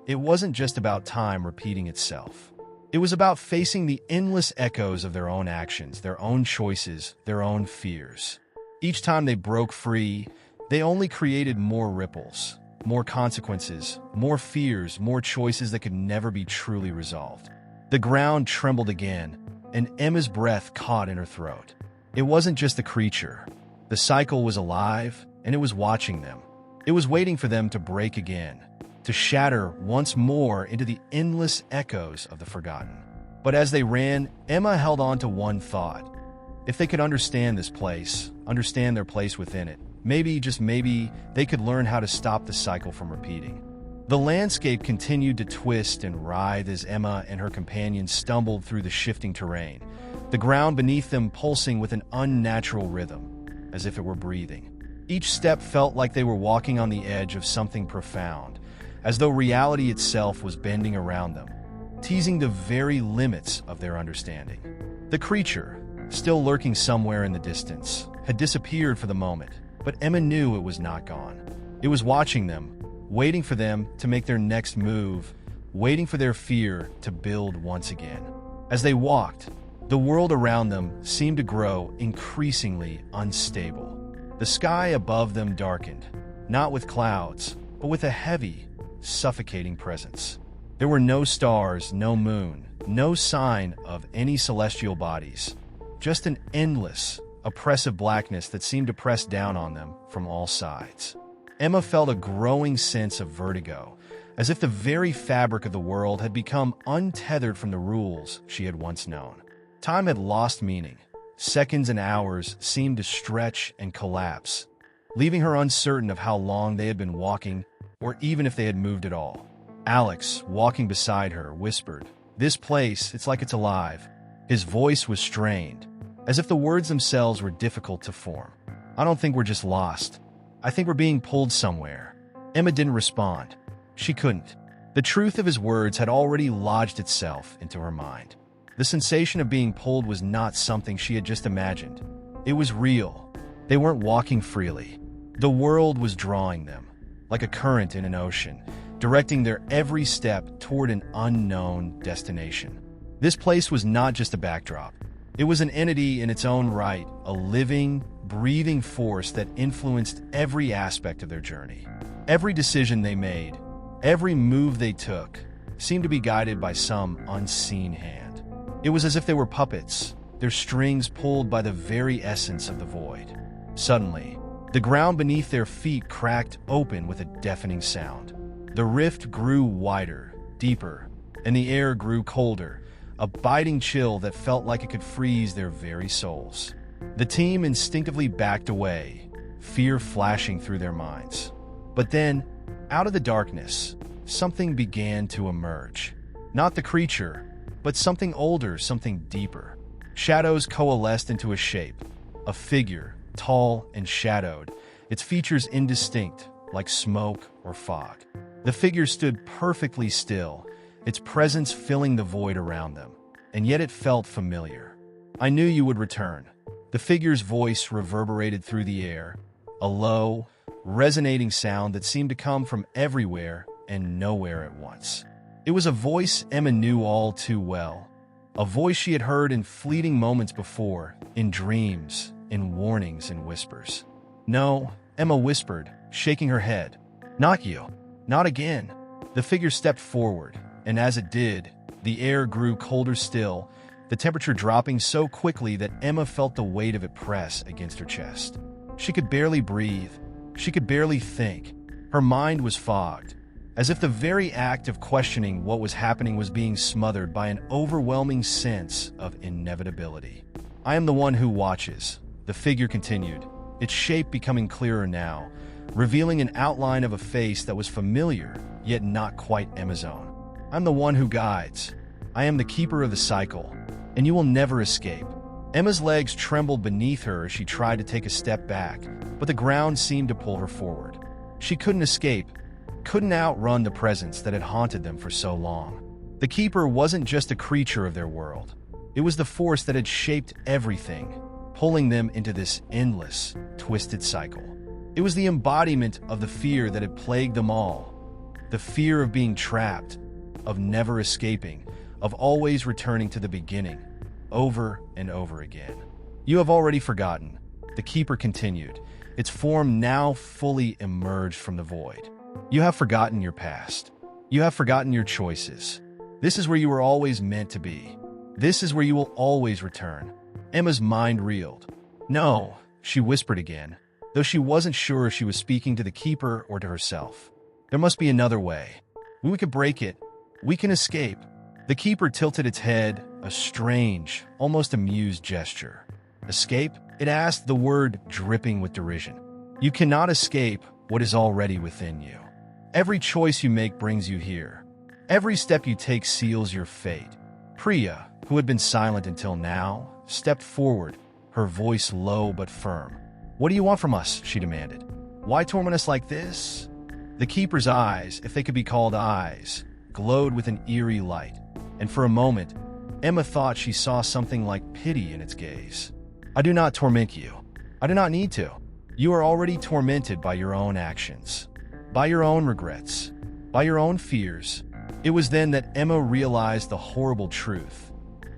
It wasn't just about time repeating itself. It was about facing the endless echoes of their own actions, their own choices, their own fears. Each time they broke free, they only created more ripples, more consequences, more fears, more choices that could never be truly resolved. The ground trembled again, and Emma's breath caught in her throat. It wasn't just a creature. The cycle was alive, and it was watching them. It was waiting for them to break again, to shatter once more into the endless echoes of the forgotten. But as they ran, Emma held on to one thought. If they could understand this place, understand their place within it, maybe, just maybe, they could learn how to stop the cycle from repeating. The landscape continued to twist and writhe as Emma and her companions stumbled through the shifting terrain, the ground beneath them pulsing with an unnatural rhythm, as if it were breathing. Each step felt like they were walking on the edge of something profound, as though reality itself was bending around them, teasing the very limits of their understanding. The creature, still lurking somewhere in the distance, had disappeared for the moment, but Emma knew it was not gone. It was watching them, waiting for them to make their next move, waiting for their fear to build once again. As they walked, the world around them seemed to grow increasingly unstable. The sky above them darkened, not with clouds, but with a heavy, suffocating presence. There were no stars, no moon, no sign of any celestial bodies, just an endless, oppressive blackness that seemed to press down on them from all sides. Emma felt a growing sense of vertigo, as if the very fabric of the world had become untethered from the rules she had once known. Time had lost meaning. Seconds and hours seemed to stretch and collapse, leaving her uncertain of how long they had been walking, or even if they had moved at all. Alex, walking beside her, whispered, "This place, it's like it's alive." His voice was strained, as if the words themselves were difficult to form. "I don't think we're just lost. I think we're being pulled somewhere." Emma didn't respond. She couldn't. The truth of his words had already lodged itself into her mind. The sensation of being pulled was not something she had just imagined. It was real. They weren't walking freely. The world was drawing them, like a current in an ocean, directing their every step toward an unknown destination. This place was not just a backdrop. It was an entity in its own right, a living, breathing force that influenced every aspect of their journey. Every decision they made, every move they took, seemed to be guided by some unseen hand. It was as if they were puppets, their strings pulled by the very essence of the void. Suddenly, the ground beneath their feet cracked open with a deafening sound. The rift grew wider, deeper, and the air grew colder, a biting chill that felt like it could freeze their very souls. The team instinctively backed away, fear flashing through their minds. But then, out of the darkness, something began to emerge. Not the creature, but something older, something deeper. Shadows coalesced into a shape, a figure, tall and shadowed, its features indistinct, like smoke or fog. The figure stood perfectly still, its presence filling the void around them, and yet it felt familiar. "I knew you would return." The figure's voice reverberated through the air, a low, resonating sound that seemed to come from everywhere and nowhere at once. It was a voice Emma knew all too well, a voice she had heard in fleeting moments before, in dreams, in warnings and whispers. "No," Emma whispered, shaking her head. "Not you. Not again." The figure stepped forward, and as it did, the air grew colder still, the temperature dropping so quickly that Emma felt the weight of it press against her chest. She could barely breathe. She could barely think. Her mind was fogged, as if the very act of questioning what was happening was being smothered by an overwhelming sense of inevitability. "I am the one who watches," the figure continued, its shape becoming clearer now, revealing an outline of a face that was familiar, yet not quite Emma's own. "I'm the one who guides. I am the keeper of the cycle, and you will never escape." Emma's legs trembled beneath her as she tried to take a step back, but the ground seemed to pull her forward. She couldn't escape, couldn't outrun the presence that had haunted them for so long. The Keeper wasn't just a creature of their world. It was the force that had shaped everything, pulling them into this endless, twisted cycle. It was the embodiment of the fear that had plagued them all. The fear of being trapped, of never escaping, of always returning to the beginning, over and over again. "You have already forgotten," the keeper continued, its form now fully emerged from the void. "You have forgotten your past. You have forgotten your choices. This is where you were always meant to be. This is where you will always return." Emma's mind reeled. "No," she whispered again, though she wasn't sure if she was speaking to the keeper or to herself. "There must be another way. We can break it. We can escape." The keeper tilted its head, a strange, almost amused gesture. "Escape?" it asked, the word dripping with derision. "You cannot escape what is already within you. Every choice you make brings you here. Every step you take seals your fate." Priya, who had been silent until now, stepped forward, her voice low but firm. "What do you want from us?" she demanded. "Why torment us like this?" The keeper's eyes, if they could be called eyes, glowed with an eerie light, and for a moment, Emma thought she saw something like pity in its gaze. "I do not torment you. I do not need to. You are already tormented by your own actions, by your own regrets, by your own fears." It was then that Emma realized the horrible truth.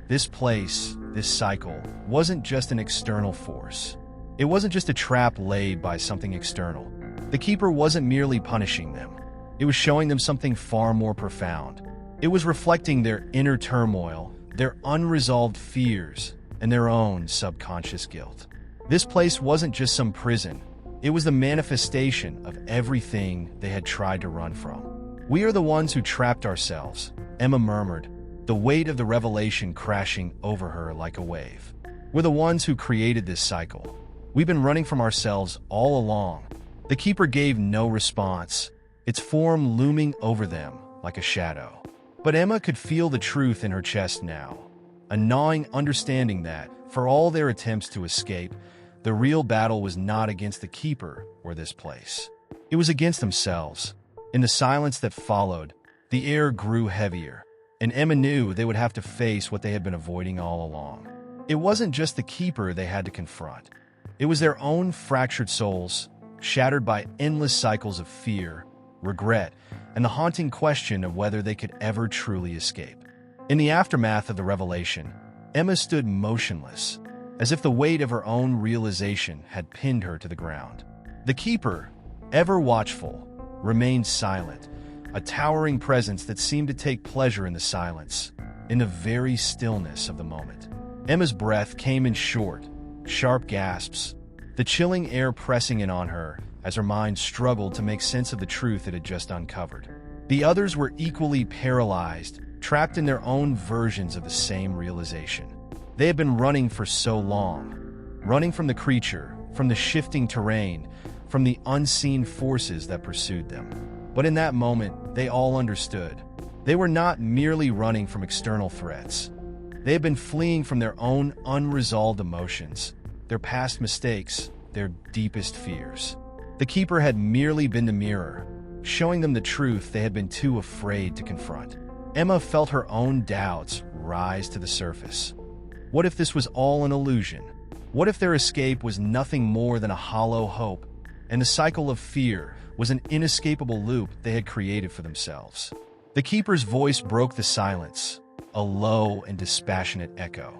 This place, this cycle, wasn't just an external force. It wasn't just a trap laid by something external. The keeper wasn't merely punishing them. It was showing them something far more profound. It was reflecting their inner turmoil, their unresolved fears, and their own subconscious guilt. This place wasn't just some prison. It was the manifestation of everything they had tried to run from. "We are the ones who trapped ourselves," Emma murmured, the weight of the revelation crashing over her like a wave. "We're the ones who created this cycle. We've been running from ourselves all along." The keeper gave no response, its form looming over them like a shadow. But Emma could feel the truth in her chest now, a gnawing understanding that, for all their attempts to escape, the real battle was not against the keeper or this place. It was against themselves. In the silence that followed, the air grew heavier, and Emma knew they would have to face what they had been avoiding all along. It wasn't just the keeper they had to confront. It was their own fractured souls, shattered by endless cycles of fear, regret, and the haunting question of whether they could ever truly escape. In the aftermath of the revelation, Emma stood motionless, as if the weight of her own realization had pinned her to the ground. The keeper, ever watchful, remained silent, a towering presence that seemed to take pleasure in the silence, in the very stillness of the moment. Emma's breath came in short, sharp gasps, the chilling air pressing in on her as her mind struggled to make sense of the truth it had just uncovered. The others were equally paralyzed, trapped in their own versions of the same realization. They had been running for so long, running from the creature, from the shifting terrain, from the unseen forces that pursued them. But in that moment, they all understood. They were not merely running from external threats. They had been fleeing from their own unresolved emotions, their past mistakes, their deepest fears. The keeper had merely been the mirror, showing them the truth they had been too afraid to confront. Emma felt her own doubts rise to the surface. What if this was all an illusion? What if their escape was nothing more than a hollow hope, and the cycle of fear was an inescapable loop they had created for themselves? The keeper's voice broke the silence, a low and dispassionate echo.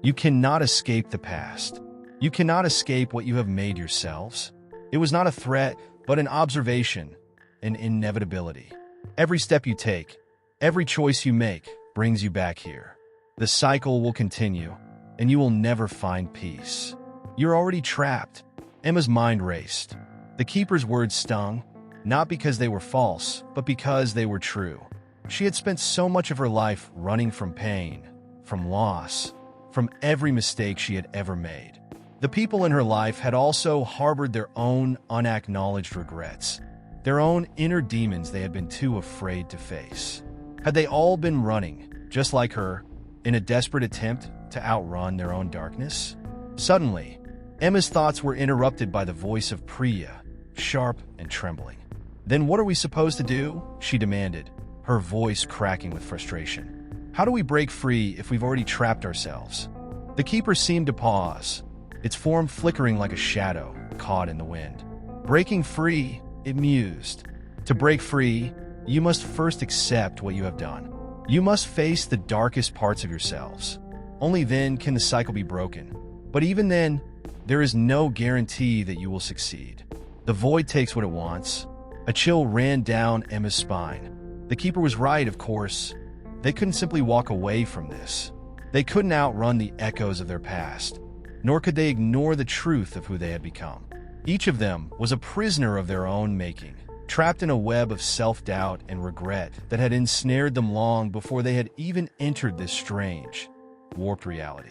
"You cannot escape the past. You cannot escape what you have made yourselves." It was not a threat, but an observation, an inevitability. Every step you take, every choice you make, brings you back here. The cycle will continue, and you will never find peace. You're already trapped. Emma's mind raced. The keeper's words stung, not because they were false, but because they were true. She had spent so much of her life running from pain, from loss, from every mistake she had ever made. The people in her life had also harbored their own unacknowledged regrets, their own inner demons they had been too afraid to face. Had they all been running, just like her, in a desperate attempt to outrun their own darkness? Suddenly, Emma's thoughts were interrupted by the voice of Priya, sharp and trembling. "Then what are we supposed to do?" she demanded, her voice cracking with frustration. "How do we break free if we've already trapped ourselves?" The keeper seemed to pause, its form flickering like a shadow caught in the wind. Breaking free, it mused. To break free, you must first accept what you have done. You must face the darkest parts of yourselves. Only then can the cycle be broken. But even then, there is no guarantee that you will succeed. The void takes what it wants. A chill ran down Emma's spine. The keeper was right, of course. They couldn't simply walk away from this. They couldn't outrun the echoes of their past, nor could they ignore the truth of who they had become. Each of them was a prisoner of their own making, trapped in a web of self-doubt and regret that had ensnared them long before they had even entered this strange, warped reality.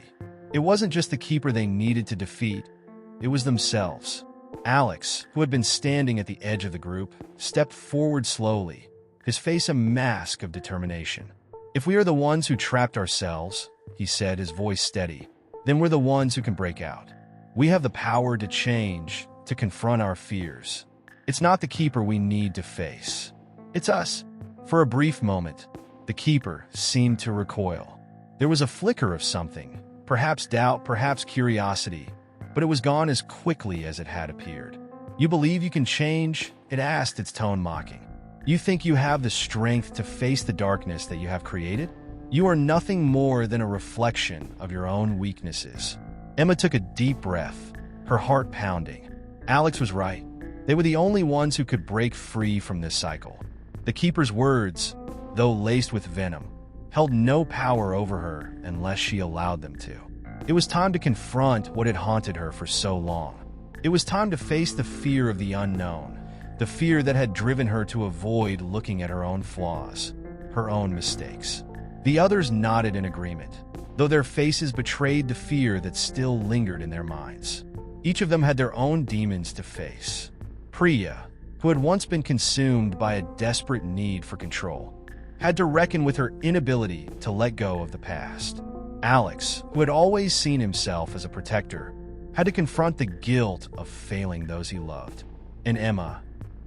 It wasn't just the keeper they needed to defeat, it was themselves. Alex, who had been standing at the edge of the group, stepped forward slowly, his face a mask of determination. "If we are the ones who trapped ourselves," he said, his voice steady, "then we're the ones who can break out. We have the power to change, to confront our fears. It's not the keeper we need to face. It's us." For a brief moment, the keeper seemed to recoil. There was a flicker of something, perhaps doubt, perhaps curiosity, but it was gone as quickly as it had appeared. "You believe you can change?" it asked, its tone mocking. "You think you have the strength to face the darkness that you have created? You are nothing more than a reflection of your own weaknesses." Emma took a deep breath, her heart pounding. Alex was right. They were the only ones who could break free from this cycle. The keeper's words, though laced with venom, held no power over her unless she allowed them to. It was time to confront what had haunted her for so long. It was time to face the fear of the unknown, the fear that had driven her to avoid looking at her own flaws, her own mistakes. The others nodded in agreement, though their faces betrayed the fear that still lingered in their minds. Each of them had their own demons to face. Priya, who had once been consumed by a desperate need for control, had to reckon with her inability to let go of the past. Alex, who had always seen himself as a protector, had to confront the guilt of failing those he loved. And Emma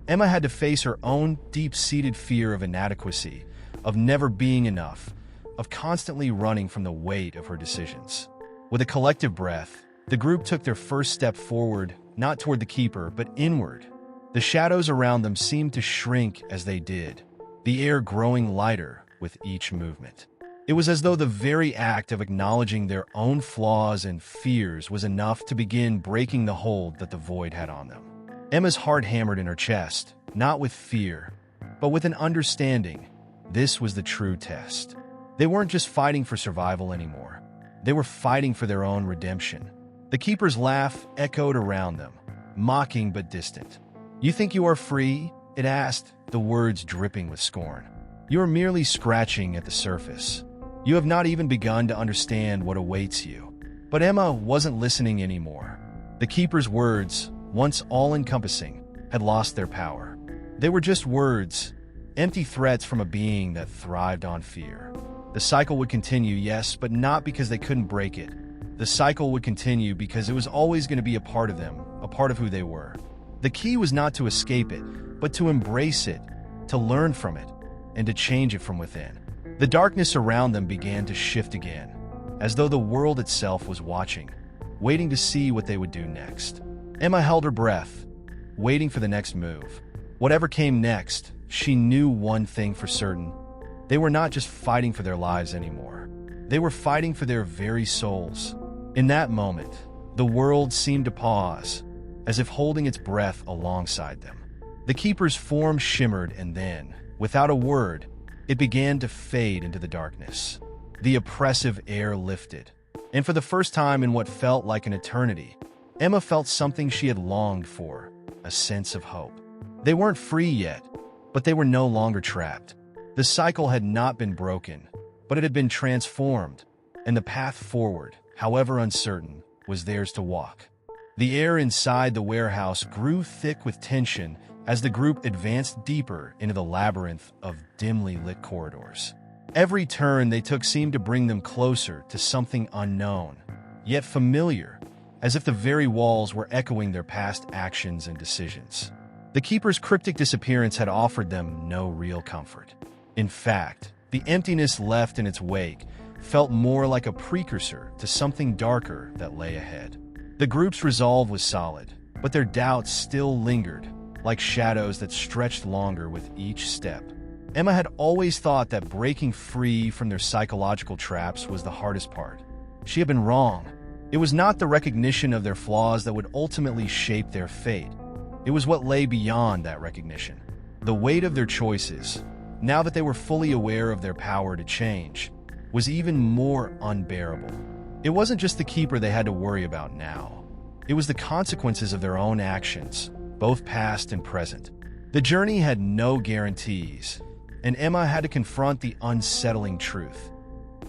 had to face her own deep-seated fear of inadequacy, of never being enough, of constantly running from the weight of her decisions. With a collective breath, the group took their first step forward, not toward the keeper, but inward. The shadows around them seemed to shrink as they did, the air growing lighter with each movement. It was as though the very act of acknowledging their own flaws and fears was enough to begin breaking the hold that the void had on them. Emma's heart hammered in her chest, not with fear, but with an understanding. This was the true test. They weren't just fighting for survival anymore. They were fighting for their own redemption. The keeper's laugh echoed around them, mocking but distant. "You think you are free?" it asked, the words dripping with scorn. "You are merely scratching at the surface. You have not even begun to understand what awaits you." But Emma wasn't listening anymore. The keeper's words, once all-encompassing, had lost their power. They were just words, empty threats from a being that thrived on fear. The cycle would continue, yes, but not because they couldn't break it. The cycle would continue because it was always going to be a part of them, a part of who they were. The key was not to escape it, but to embrace it, to learn from it, and to change it from within. The darkness around them began to shift again, as though the world itself was watching, waiting to see what they would do next. Emma held her breath, waiting for the next move. Whatever came next, she knew one thing for certain. They were not just fighting for their lives anymore. They were fighting for their very souls. In that moment, the world seemed to pause, as if holding its breath alongside them. The keeper's form shimmered, and then, without a word, it began to fade into the darkness. The oppressive air lifted, and for the first time in what felt like an eternity, Emma felt something she had longed for, a sense of hope. They weren't free yet, but they were no longer trapped. The cycle had not been broken, but it had been transformed, and the path forward, however uncertain, was theirs to walk. The air inside the warehouse grew thick with tension as the group advanced deeper into the labyrinth of dimly lit corridors. Every turn they took seemed to bring them closer to something unknown, yet familiar, as if the very walls were echoing their past actions and decisions. The keeper's cryptic disappearance had offered them no real comfort. In fact, the emptiness left in its wake felt more like a precursor to something darker that lay ahead. The group's resolve was solid. but their doubts still lingered, like shadows that stretched longer with each step. Emma had always thought that breaking free from their psychological traps was the hardest part. She had been wrong. It was not the recognition of their flaws that would ultimately shape their fate. It was what lay beyond that recognition. The weight of their choices, now that they were fully aware of their power to change, was even more unbearable. It wasn't just the Keeper they had to worry about now. It was the consequences of their own actions, both past and present. The journey had no guarantees, and Emma had to confront the unsettling truth.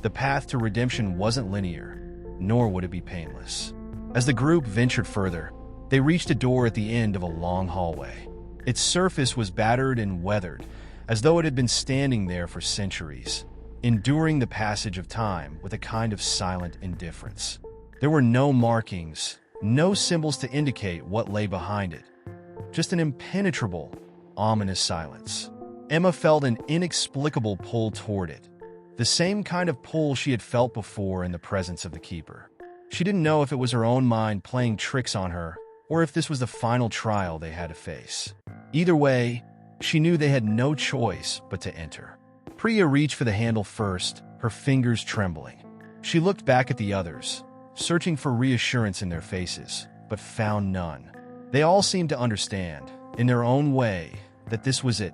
The path to redemption wasn't linear, nor would it be painless. As the group ventured further, they reached a door at the end of a long hallway. Its surface was battered and weathered, as though it had been standing there for centuries, enduring the passage of time with a kind of silent indifference. There were no markings, no symbols to indicate what lay behind it, just an impenetrable, ominous silence. Emma felt an inexplicable pull toward it, the same kind of pull she had felt before in the presence of the Keeper. She didn't know if it was her own mind playing tricks on her, or if this was the final trial they had to face. Either way, she knew they had no choice but to enter. Priya reached for the handle first, her fingers trembling. She looked back at the others, searching for reassurance in their faces, but found none. They all seemed to understand, in their own way, that this was it.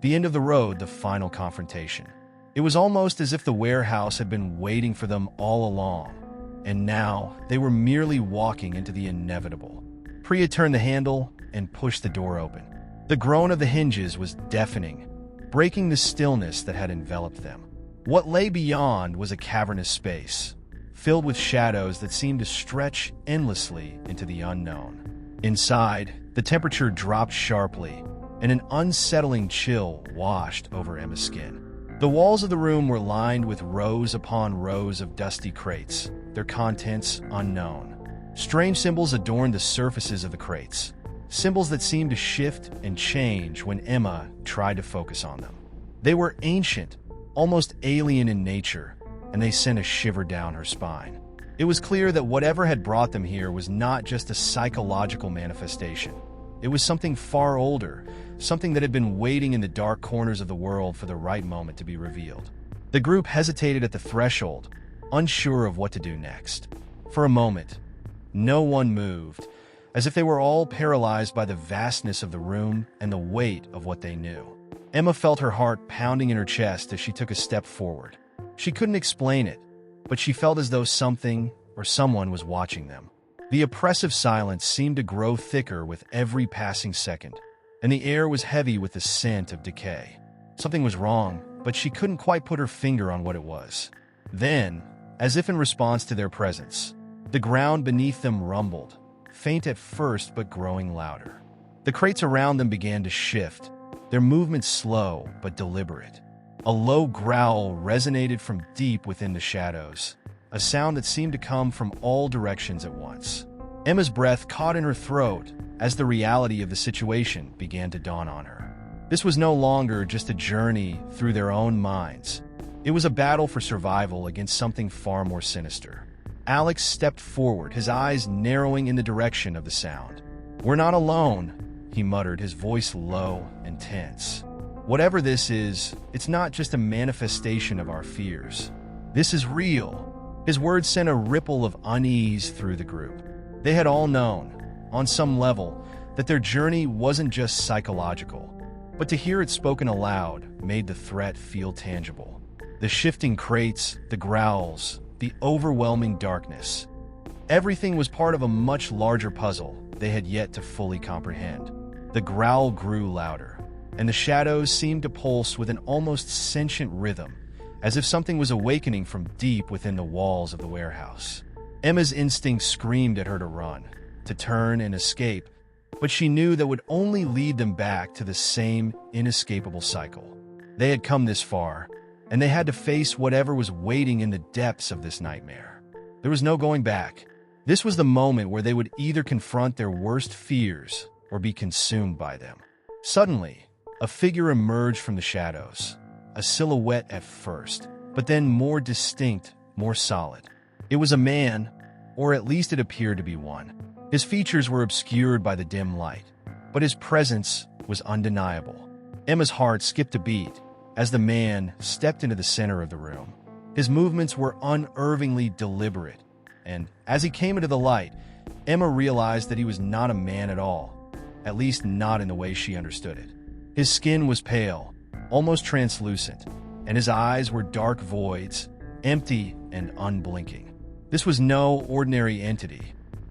The end of the road, the final confrontation. It was almost as if the warehouse had been waiting for them all along, and now they were merely walking into the inevitable. Priya turned the handle and pushed the door open. The groan of the hinges was deafening, breaking the stillness that had enveloped them. What lay beyond was a cavernous space, filled with shadows that seemed to stretch endlessly into the unknown. Inside, the temperature dropped sharply, and an unsettling chill washed over Emma's skin. The walls of the room were lined with rows upon rows of dusty crates, their contents unknown. Strange symbols adorned the surfaces of the crates, symbols that seemed to shift and change when Emma tried to focus on them. They were ancient, almost alien in nature, and they sent a shiver down her spine. It was clear that whatever had brought them here was not just a psychological manifestation. It was something far older, something that had been waiting in the dark corners of the world for the right moment to be revealed. The group hesitated at the threshold, unsure of what to do next. For a moment, no one moved, as if they were all paralyzed by the vastness of the room and the weight of what they knew. Emma felt her heart pounding in her chest as she took a step forward. She couldn't explain it, but she felt as though something or someone was watching them. The oppressive silence seemed to grow thicker with every passing second, and the air was heavy with the scent of decay. Something was wrong, but she couldn't quite put her finger on what it was. Then, as if in response to their presence, the ground beneath them rumbled, faint at first but growing louder. The crates around them began to shift, their movements slow but deliberate. A low growl resonated from deep within the shadows, a sound that seemed to come from all directions at once. Emma's breath caught in her throat as the reality of the situation began to dawn on her. This was no longer just a journey through their own minds. It was a battle for survival against something far more sinister. Alex stepped forward, his eyes narrowing in the direction of the sound. "We're not alone," he muttered, his voice low and tense. "Whatever this is, it's not just a manifestation of our fears. This is real." His words sent a ripple of unease through the group. They had all known, on some level, that their journey wasn't just psychological, but to hear it spoken aloud made the threat feel tangible. The shifting crates, the growls, the overwhelming darkness. Everything was part of a much larger puzzle they had yet to fully comprehend. The growl grew louder, and the shadows seemed to pulse with an almost sentient rhythm, as if something was awakening from deep within the walls of the warehouse. Emma's instinct screamed at her to run, to turn and escape, but she knew that would only lead them back to the same inescapable cycle. They had come this far, and they had to face whatever was waiting in the depths of this nightmare. There was no going back. This was the moment where they would either confront their worst fears or be consumed by them. Suddenly, a figure emerged from the shadows, a silhouette at first, but then more distinct, more solid. It was a man, or at least it appeared to be one. His features were obscured by the dim light, but his presence was undeniable. Emma's heart skipped a beat as the man stepped into the center of the room. His movements were unervingly deliberate, and as he came into the light, Emma realized that he was not a man at all, at least not in the way she understood it. His skin was pale, almost translucent, and his eyes were dark voids, empty and unblinking. This was no ordinary entity.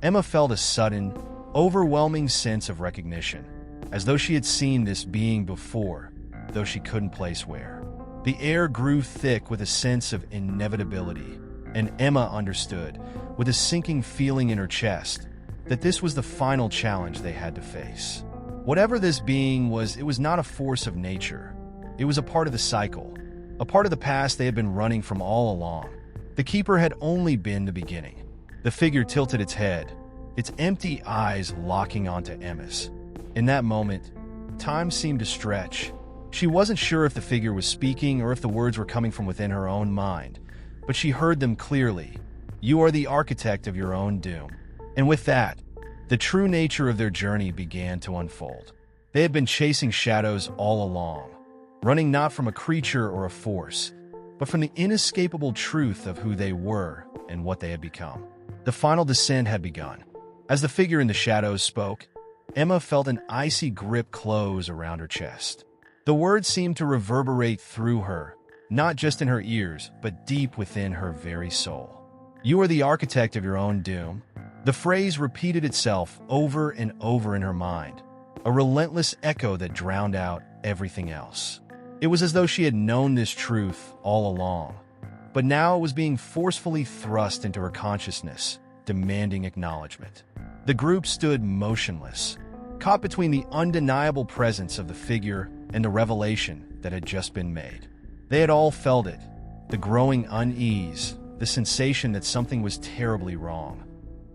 Emma felt a sudden, overwhelming sense of recognition, as though she had seen this being before, though she couldn't place where. The air grew thick with a sense of inevitability, and Emma understood, with a sinking feeling in her chest, that this was the final challenge they had to face. Whatever this being was, it was not a force of nature. It was a part of the cycle, a part of the past they had been running from all along. The Keeper had only been the beginning. The figure tilted its head, its empty eyes locking onto Emma's. In that moment, time seemed to stretch. She wasn't sure if the figure was speaking or if the words were coming from within her own mind, but she heard them clearly. "You are the architect of your own doom." And with that, the true nature of their journey began to unfold. They had been chasing shadows all along, running not from a creature or a force, but from the inescapable truth of who they were and what they had become. The final descent had begun. As the figure in the shadows spoke, Emma felt an icy grip close around her chest. The words seemed to reverberate through her, not just in her ears, but deep within her very soul. "You are the architect of your own doom." The phrase repeated itself over and over in her mind, a relentless echo that drowned out everything else. It was as though she had known this truth all along, but now it was being forcefully thrust into her consciousness, demanding acknowledgement. The group stood motionless, caught between the undeniable presence of the figure and the revelation that had just been made. They had all felt it, the growing unease, the sensation that something was terribly wrong.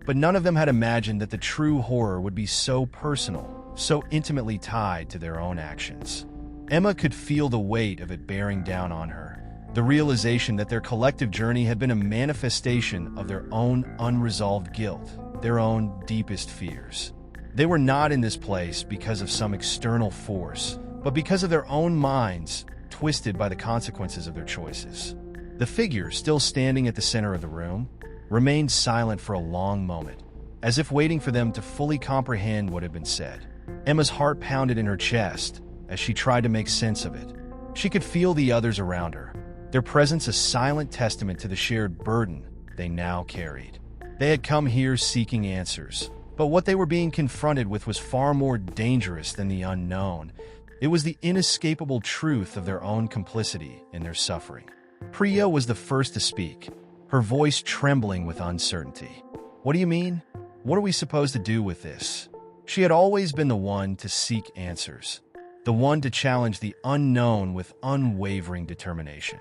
But none of them had imagined that the true horror would be so personal, so intimately tied to their own actions. Emma could feel the weight of it bearing down on her, the realization that their collective journey had been a manifestation of their own unresolved guilt, their own deepest fears. They were not in this place because of some external force, but because of their own minds, twisted by the consequences of their choices. The figure, still standing at the center of the room, remained silent for a long moment, as if waiting for them to fully comprehend what had been said. Emma's heart pounded in her chest as she tried to make sense of it. She could feel the others around her, their presence a silent testament to the shared burden they now carried. They had come here seeking answers, but what they were being confronted with was far more dangerous than the unknown. It was the inescapable truth of their own complicity in their suffering. Priya was the first to speak, her voice trembling with uncertainty. "What do you mean? What are we supposed to do with this?" She had always been the one to seek answers, the one to challenge the unknown with unwavering determination.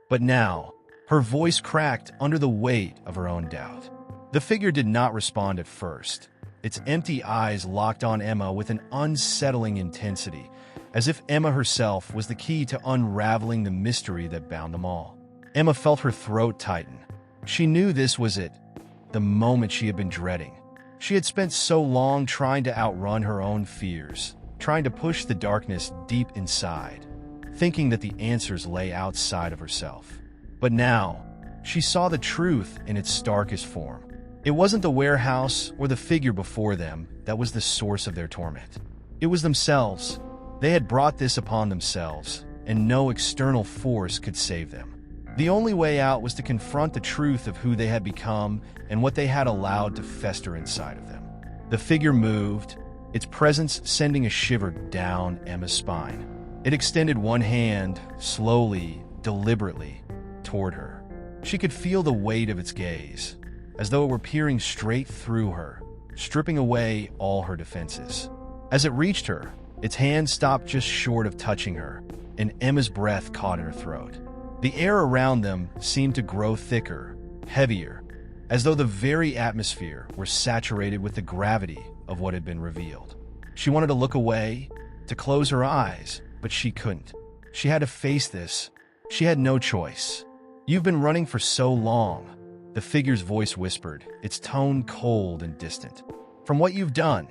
But now, her voice cracked under the weight of her own doubt. The figure did not respond at first. Its empty eyes locked on Emma with an unsettling intensity, as if Emma herself was the key to unraveling the mystery that bound them all. Emma felt her throat tighten. She knew this was it, the moment she had been dreading. She had spent so long trying to outrun her own fears, trying to push the darkness deep inside, thinking that the answers lay outside of herself. But now, she saw the truth in its starkest form. It wasn't the warehouse or the figure before them that was the source of their torment. It was themselves. They had brought this upon themselves, and no external force could save them. The only way out was to confront the truth of who they had become and what they had allowed to fester inside of them. The figure moved, its presence sending a shiver down Emma's spine. It extended one hand, slowly, deliberately, toward her. She could feel the weight of its gaze, as though it were peering straight through her, stripping away all her defenses. As it reached her, its hand stopped just short of touching her, and Emma's breath caught in her throat. The air around them seemed to grow thicker, heavier, as though the very atmosphere were saturated with the gravity of what had been revealed. She wanted to look away, to close her eyes, but she couldn't. She had to face this. She had no choice. "You've been running for so long," the figure's voice whispered, its tone cold and distant. from what you've done,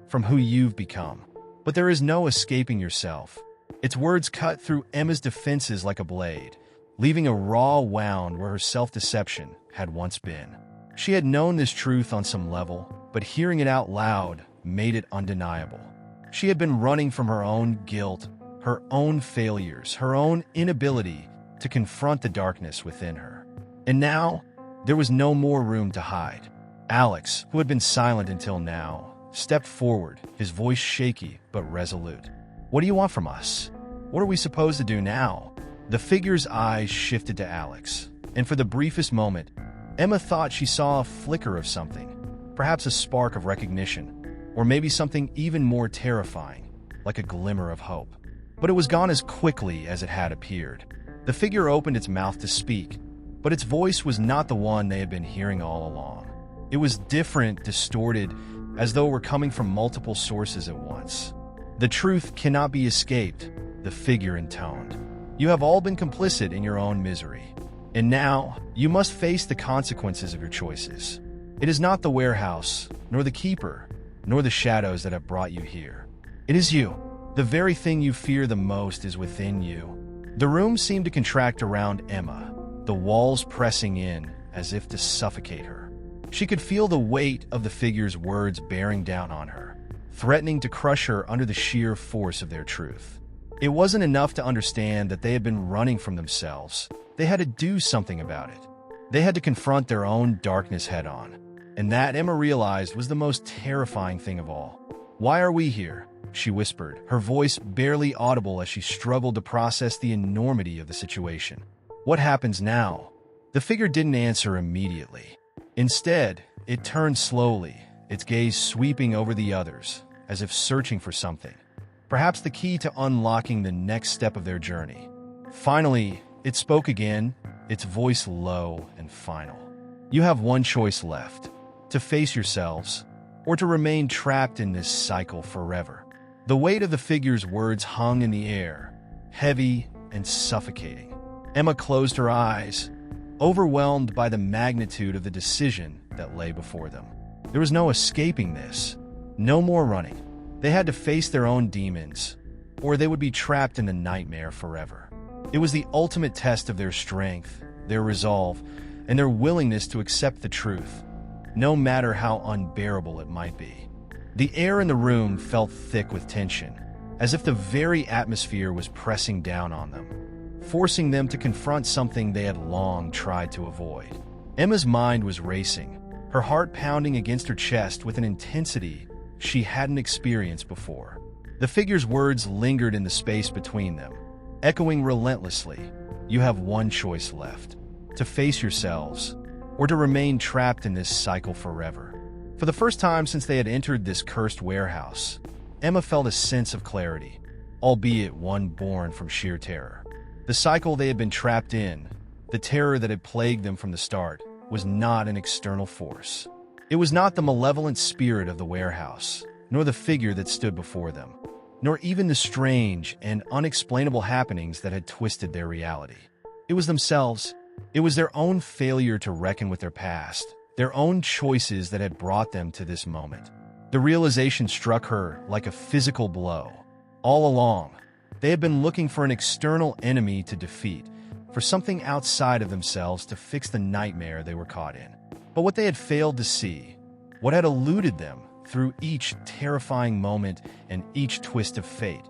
from who you've become. But there is no escaping yourself. Its words cut through Emma's defenses like a blade, leaving a raw wound where her self-deception had once been. She had known this truth on some level, but hearing it out loud made it undeniable. She had been running from her own guilt, her own failures, her own inability to confront the darkness within her. And now, there was no more room to hide. Alex, who had been silent until now, stepped forward, his voice shaky but resolute. "What do you want from us? What are we supposed to do now?" The figure's eyes shifted to Alex, and for the briefest moment, Emma thought she saw a flicker of something, perhaps a spark of recognition, or maybe something even more terrifying, like a glimmer of hope. But it was gone as quickly as it had appeared. The figure opened its mouth to speak, but its voice was not the one they had been hearing all along. It was different, distorted, as though it were coming from multiple sources at once. "The truth cannot be escaped," the figure intoned. "You have all been complicit in your own misery, and now you must face the consequences of your choices. It is not the warehouse, nor the keeper, nor the shadows that have brought you here. It is you. The very thing you fear the most is within you." The room seemed to contract around Emma, the walls pressing in as if to suffocate her. She could feel the weight of the figure's words bearing down on her, threatening to crush her under the sheer force of their truth. It wasn't enough to understand that they had been running from themselves. They had to do something about it. They had to confront their own darkness head-on. And that, Emma realized, was the most terrifying thing of all. "Why are we here?" she whispered, her voice barely audible as she struggled to process the enormity of the situation. "What happens now?" The figure didn't answer immediately. Instead, it turned slowly, its gaze sweeping over the others, as if searching for something, perhaps the key to unlocking the next step of their journey. Finally, it spoke again, its voice low and final. "You have one choice left: to face yourselves, or to remain trapped in this cycle forever." The weight of the figure's words hung in the air, heavy and suffocating. Emma closed her eyes, overwhelmed by the magnitude of the decision that lay before them. There was no escaping this, no more running. They had to face their own demons, or they would be trapped in the nightmare forever. It was the ultimate test of their strength, their resolve, and their willingness to accept the truth, no matter how unbearable it might be. The air in the room felt thick with tension, as if the very atmosphere was pressing down on them, forcing them to confront something they had long tried to avoid. Emma's mind was racing, her heart pounding against her chest with an intensity she hadn't experienced before. The figure's words lingered in the space between them, echoing relentlessly. "You have one choice left: to face yourselves, or to remain trapped in this cycle forever." For the first time since they had entered this cursed warehouse, Emma felt a sense of clarity, albeit one born from sheer terror. The cycle they had been trapped in, the terror that had plagued them from the start, was not an external force. It was not the malevolent spirit of the warehouse, nor the figure that stood before them, nor even the strange and unexplainable happenings that had twisted their reality. It was themselves. It was their own failure to reckon with their past, their own choices that had brought them to this moment. The realization struck her like a physical blow. All along, they had been looking for an external enemy to defeat, for something outside of themselves to fix the nightmare they were caught in. But what they had failed to see, what had eluded them through each terrifying moment and each twist of fate,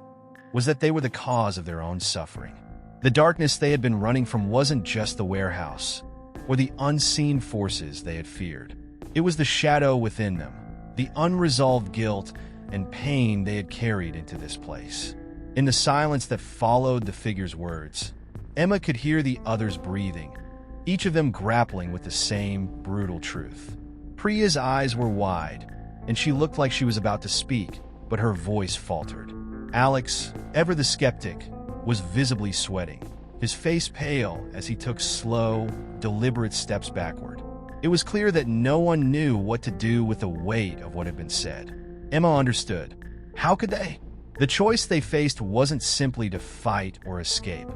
was that they were the cause of their own suffering. The darkness they had been running from wasn't just the warehouse, or the unseen forces they had feared. It was the shadow within them, the unresolved guilt and pain they had carried into this place. In the silence that followed the figure's words, Emma could hear the others breathing, each of them grappling with the same brutal truth. Priya's eyes were wide, and she looked like she was about to speak, but her voice faltered. Alex, ever the skeptic, was visibly sweating, his face pale as he took slow, deliberate steps backward. It was clear that no one knew what to do with the weight of what had been said. Emma understood. How could they? The choice they faced wasn't simply to fight or escape.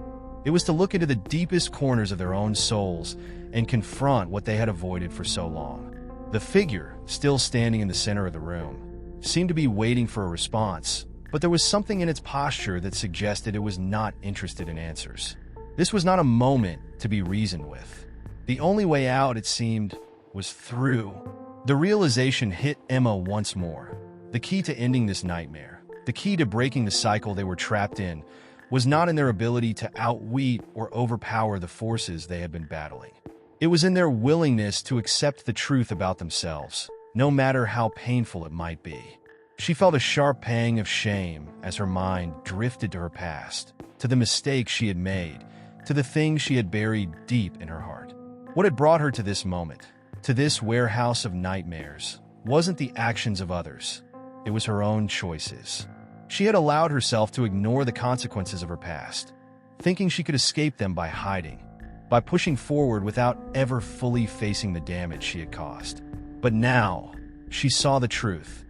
It was to look into the deepest corners of their own souls and confront what they had avoided for so long. The figure, still standing in the center of the room, seemed to be waiting for a response, but there was something in its posture that suggested it was not interested in answers. This was not a moment to be reasoned with. The only way out, it seemed, was through. The realization hit Emma once more. The key to ending this nightmare, the key to breaking the cycle they were trapped in, was not in their ability to outwit or overpower the forces they had been battling. It was in their willingness to accept the truth about themselves, no matter how painful it might be. She felt a sharp pang of shame as her mind drifted to her past, to the mistakes she had made, to the things she had buried deep in her heart. What had brought her to this moment, to this warehouse of nightmares, wasn't the actions of others. It was her own choices. She had allowed herself to ignore the consequences of her past, thinking she could escape them by hiding, by pushing forward without ever fully facing the damage she had caused. But now, she saw the truth.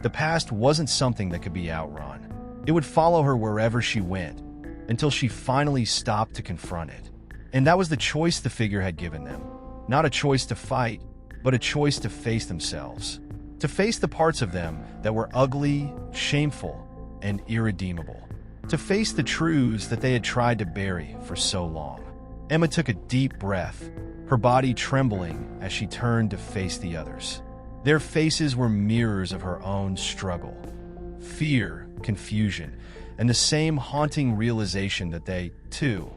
The past wasn't something that could be outrun. It would follow her wherever she went, until she finally stopped to confront it. And that was the choice the figure had given them. Not a choice to fight, but a choice to face themselves. To face the parts of them that were ugly, shameful, and irredeemable. To face the truths that they had tried to bury for so long. Emma took a deep breath, her body trembling as she turned to face the others. Their faces were mirrors of her own struggle. Fear, confusion, and the same haunting realization that they, too,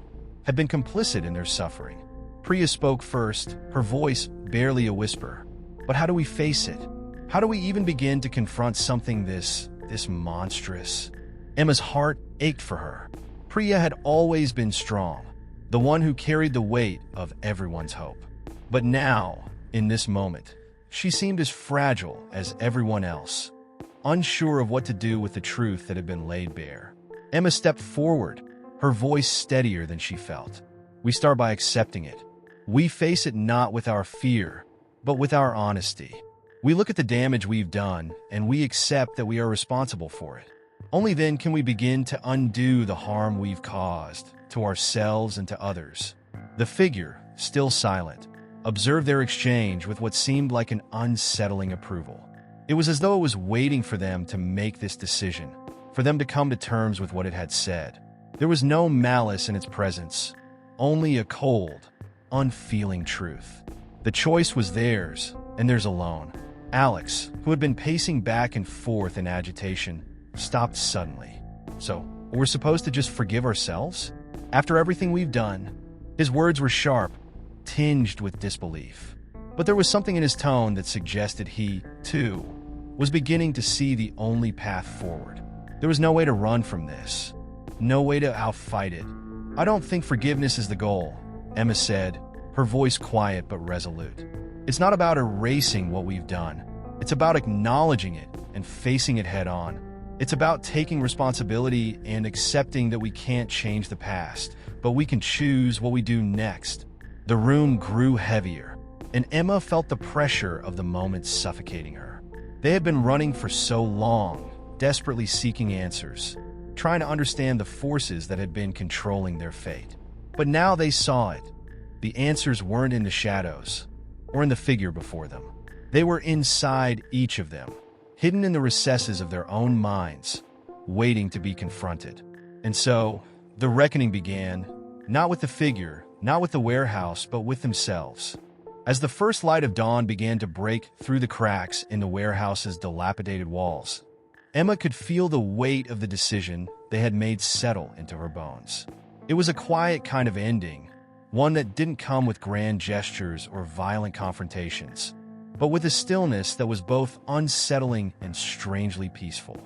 had been complicit in their suffering. Priya spoke first, her voice barely a whisper. But how do we face it? How do we even begin to confront something this monstrous? Emma's heart ached for her. Priya had always been strong, the one who carried the weight of everyone's hope. But now, in this moment, she seemed as fragile as everyone else, unsure of what to do with the truth that had been laid bare. Emma stepped forward, her voice steadier than she felt. We start by accepting it. We face it not with our fear, but with our honesty. We look at the damage we've done, and we accept that we are responsible for it. Only then can we begin to undo the harm we've caused to ourselves and to others. The figure, still silent, observed their exchange with what seemed like an unsettling approval. It was as though it was waiting for them to make this decision, for them to come to terms with what it had said. There was no malice in its presence, only a cold, unfeeling truth. The choice was theirs, and theirs alone. Alex, who had been pacing back and forth in agitation, stopped suddenly. So, we're supposed to just forgive ourselves? After everything we've done? His words were sharp, tinged with disbelief. But there was something in his tone that suggested he, too, was beginning to see the only path forward. There was no way to run from this. No way to outfight it. I don't think forgiveness is the goal, Emma said, her voice quiet but resolute. It's not about erasing what we've done. It's about acknowledging it and facing it head on. It's about taking responsibility and accepting that we can't change the past, but we can choose what we do next. The room grew heavier, and Emma felt the pressure of the moment suffocating her. They had been running for so long, desperately seeking answers, trying to understand the forces that had been controlling their fate. But now they saw it. The answers weren't in the shadows, or in the figure before them. They were inside each of them, hidden in the recesses of their own minds, waiting to be confronted. And so, the reckoning began, not with the figure, not with the warehouse, but with themselves. As the first light of dawn began to break through the cracks in the warehouse's dilapidated walls, Emma could feel the weight of the decision they had made settle into her bones. It was a quiet kind of ending, one that didn't come with grand gestures or violent confrontations, but with a stillness that was both unsettling and strangely peaceful.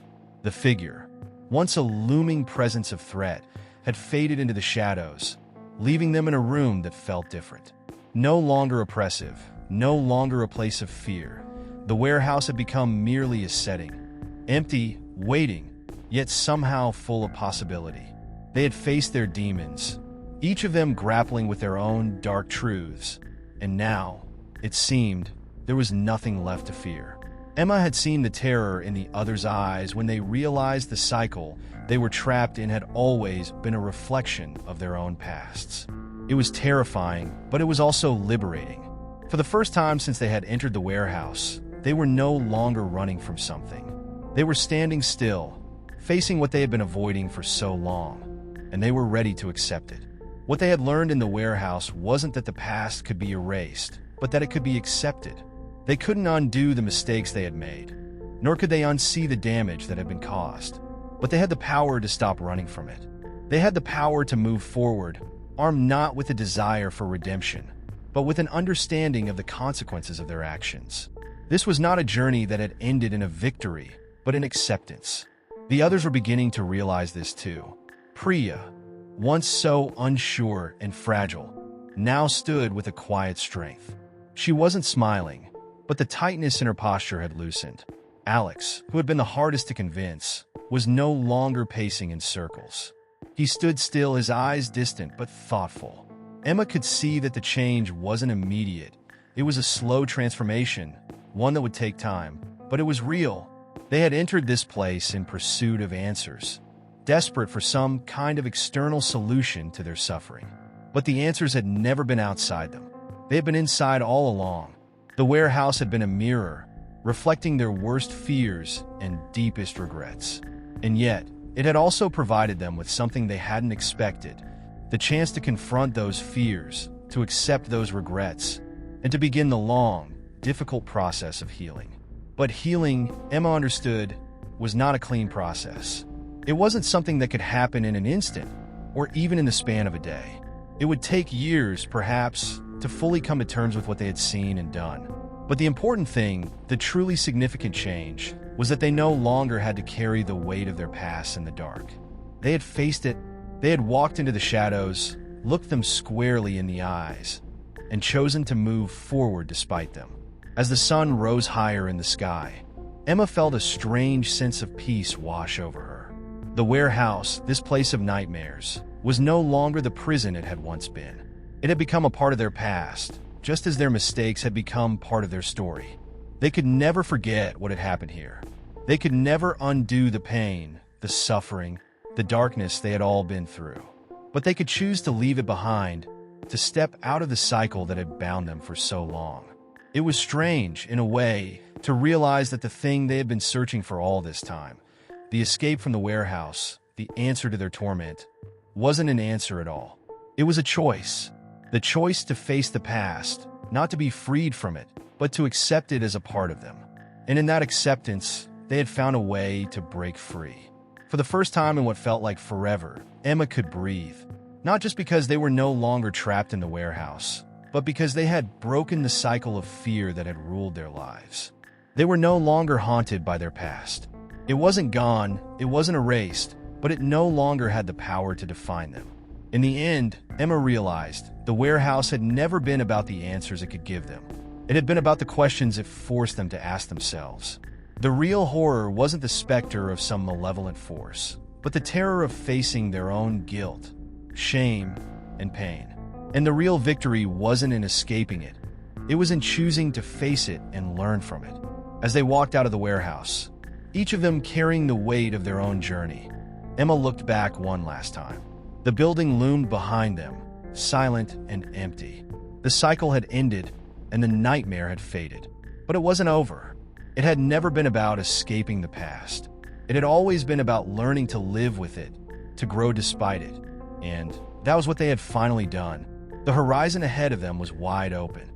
The figure, once a looming presence of threat, had faded into the shadows, leaving them in a room that felt different. No longer oppressive, no longer a place of fear. The warehouse had become merely a setting, empty, waiting, yet somehow full of possibility. They had faced their demons, each of them grappling with their own dark truths, and now, it seemed, there was nothing left to fear. Emma had seen the terror in the others' eyes when they realized the cycle they were trapped in had always been a reflection of their own pasts. It was terrifying, but it was also liberating. For the first time since they had entered the warehouse, they were no longer running from something. They were standing still, facing what they had been avoiding for so long, and they were ready to accept it. What they had learned in the warehouse wasn't that the past could be erased, but that it could be accepted. They couldn't undo the mistakes they had made, nor could they unsee the damage that had been caused. But they had the power to stop running from it. They had the power to move forward, armed not with a desire for redemption, but with an understanding of the consequences of their actions. This was not a journey that had ended in a victory, but in acceptance. The others were beginning to realize this too. Priya, once so unsure and fragile, now stood with a quiet strength. She wasn't smiling, but the tightness in her posture had loosened. Alex, who had been the hardest to convince, was no longer pacing in circles. He stood still, his eyes distant but thoughtful. Emma could see that the change wasn't immediate. It was a slow transformation, one that would take time, but it was real. They had entered this place in pursuit of answers, desperate for some kind of external solution to their suffering. But the answers had never been outside them. They had been inside all along. The warehouse had been a mirror, reflecting their worst fears and deepest regrets. And yet, it had also provided them with something they hadn't expected, the chance to confront those fears, to accept those regrets, and to begin the long, difficult process of healing. But healing, Emma understood, was not a clean process. It wasn't something that could happen in an instant, or even in the span of a day. It would take years, perhaps, to fully come to terms with what they had seen and done. But the important thing, the truly significant change, was that they no longer had to carry the weight of their past in the dark. They had faced it, they had walked into the shadows, looked them squarely in the eyes, and chosen to move forward despite them. As the sun rose higher in the sky, Emma felt a strange sense of peace wash over her. The warehouse, this place of nightmares, was no longer the prison it had once been. It had become a part of their past, just as their mistakes had become part of their story. They could never forget what had happened here. They could never undo the pain, the suffering, the darkness they had all been through. But they could choose to leave it behind, to step out of the cycle that had bound them for so long. It was strange, in a way, to realize that the thing they had been searching for all this time, the escape from the warehouse, the answer to their torment, wasn't an answer at all. It was a choice. The choice to face the past, not to be freed from it, but to accept it as a part of them. And in that acceptance, they had found a way to break free. For the first time in what felt like forever, Emma could breathe. Not just because they were no longer trapped in the warehouse, but because they had broken the cycle of fear that had ruled their lives. They were no longer haunted by their past. It wasn't gone, it wasn't erased, but it no longer had the power to define them. In the end, Emma realized the warehouse had never been about the answers it could give them. It had been about the questions it forced them to ask themselves. The real horror wasn't the specter of some malevolent force, but the terror of facing their own guilt, shame, and pain. And the real victory wasn't in escaping it. It was in choosing to face it and learn from it. As they walked out of the warehouse, each of them carrying the weight of their own journey, Emma looked back one last time. The building loomed behind them, silent and empty. The cycle had ended, and the nightmare had faded. But it wasn't over. It had never been about escaping the past. It had always been about learning to live with it, to grow despite it. And that was what they had finally done. The horizon ahead of them was wide open.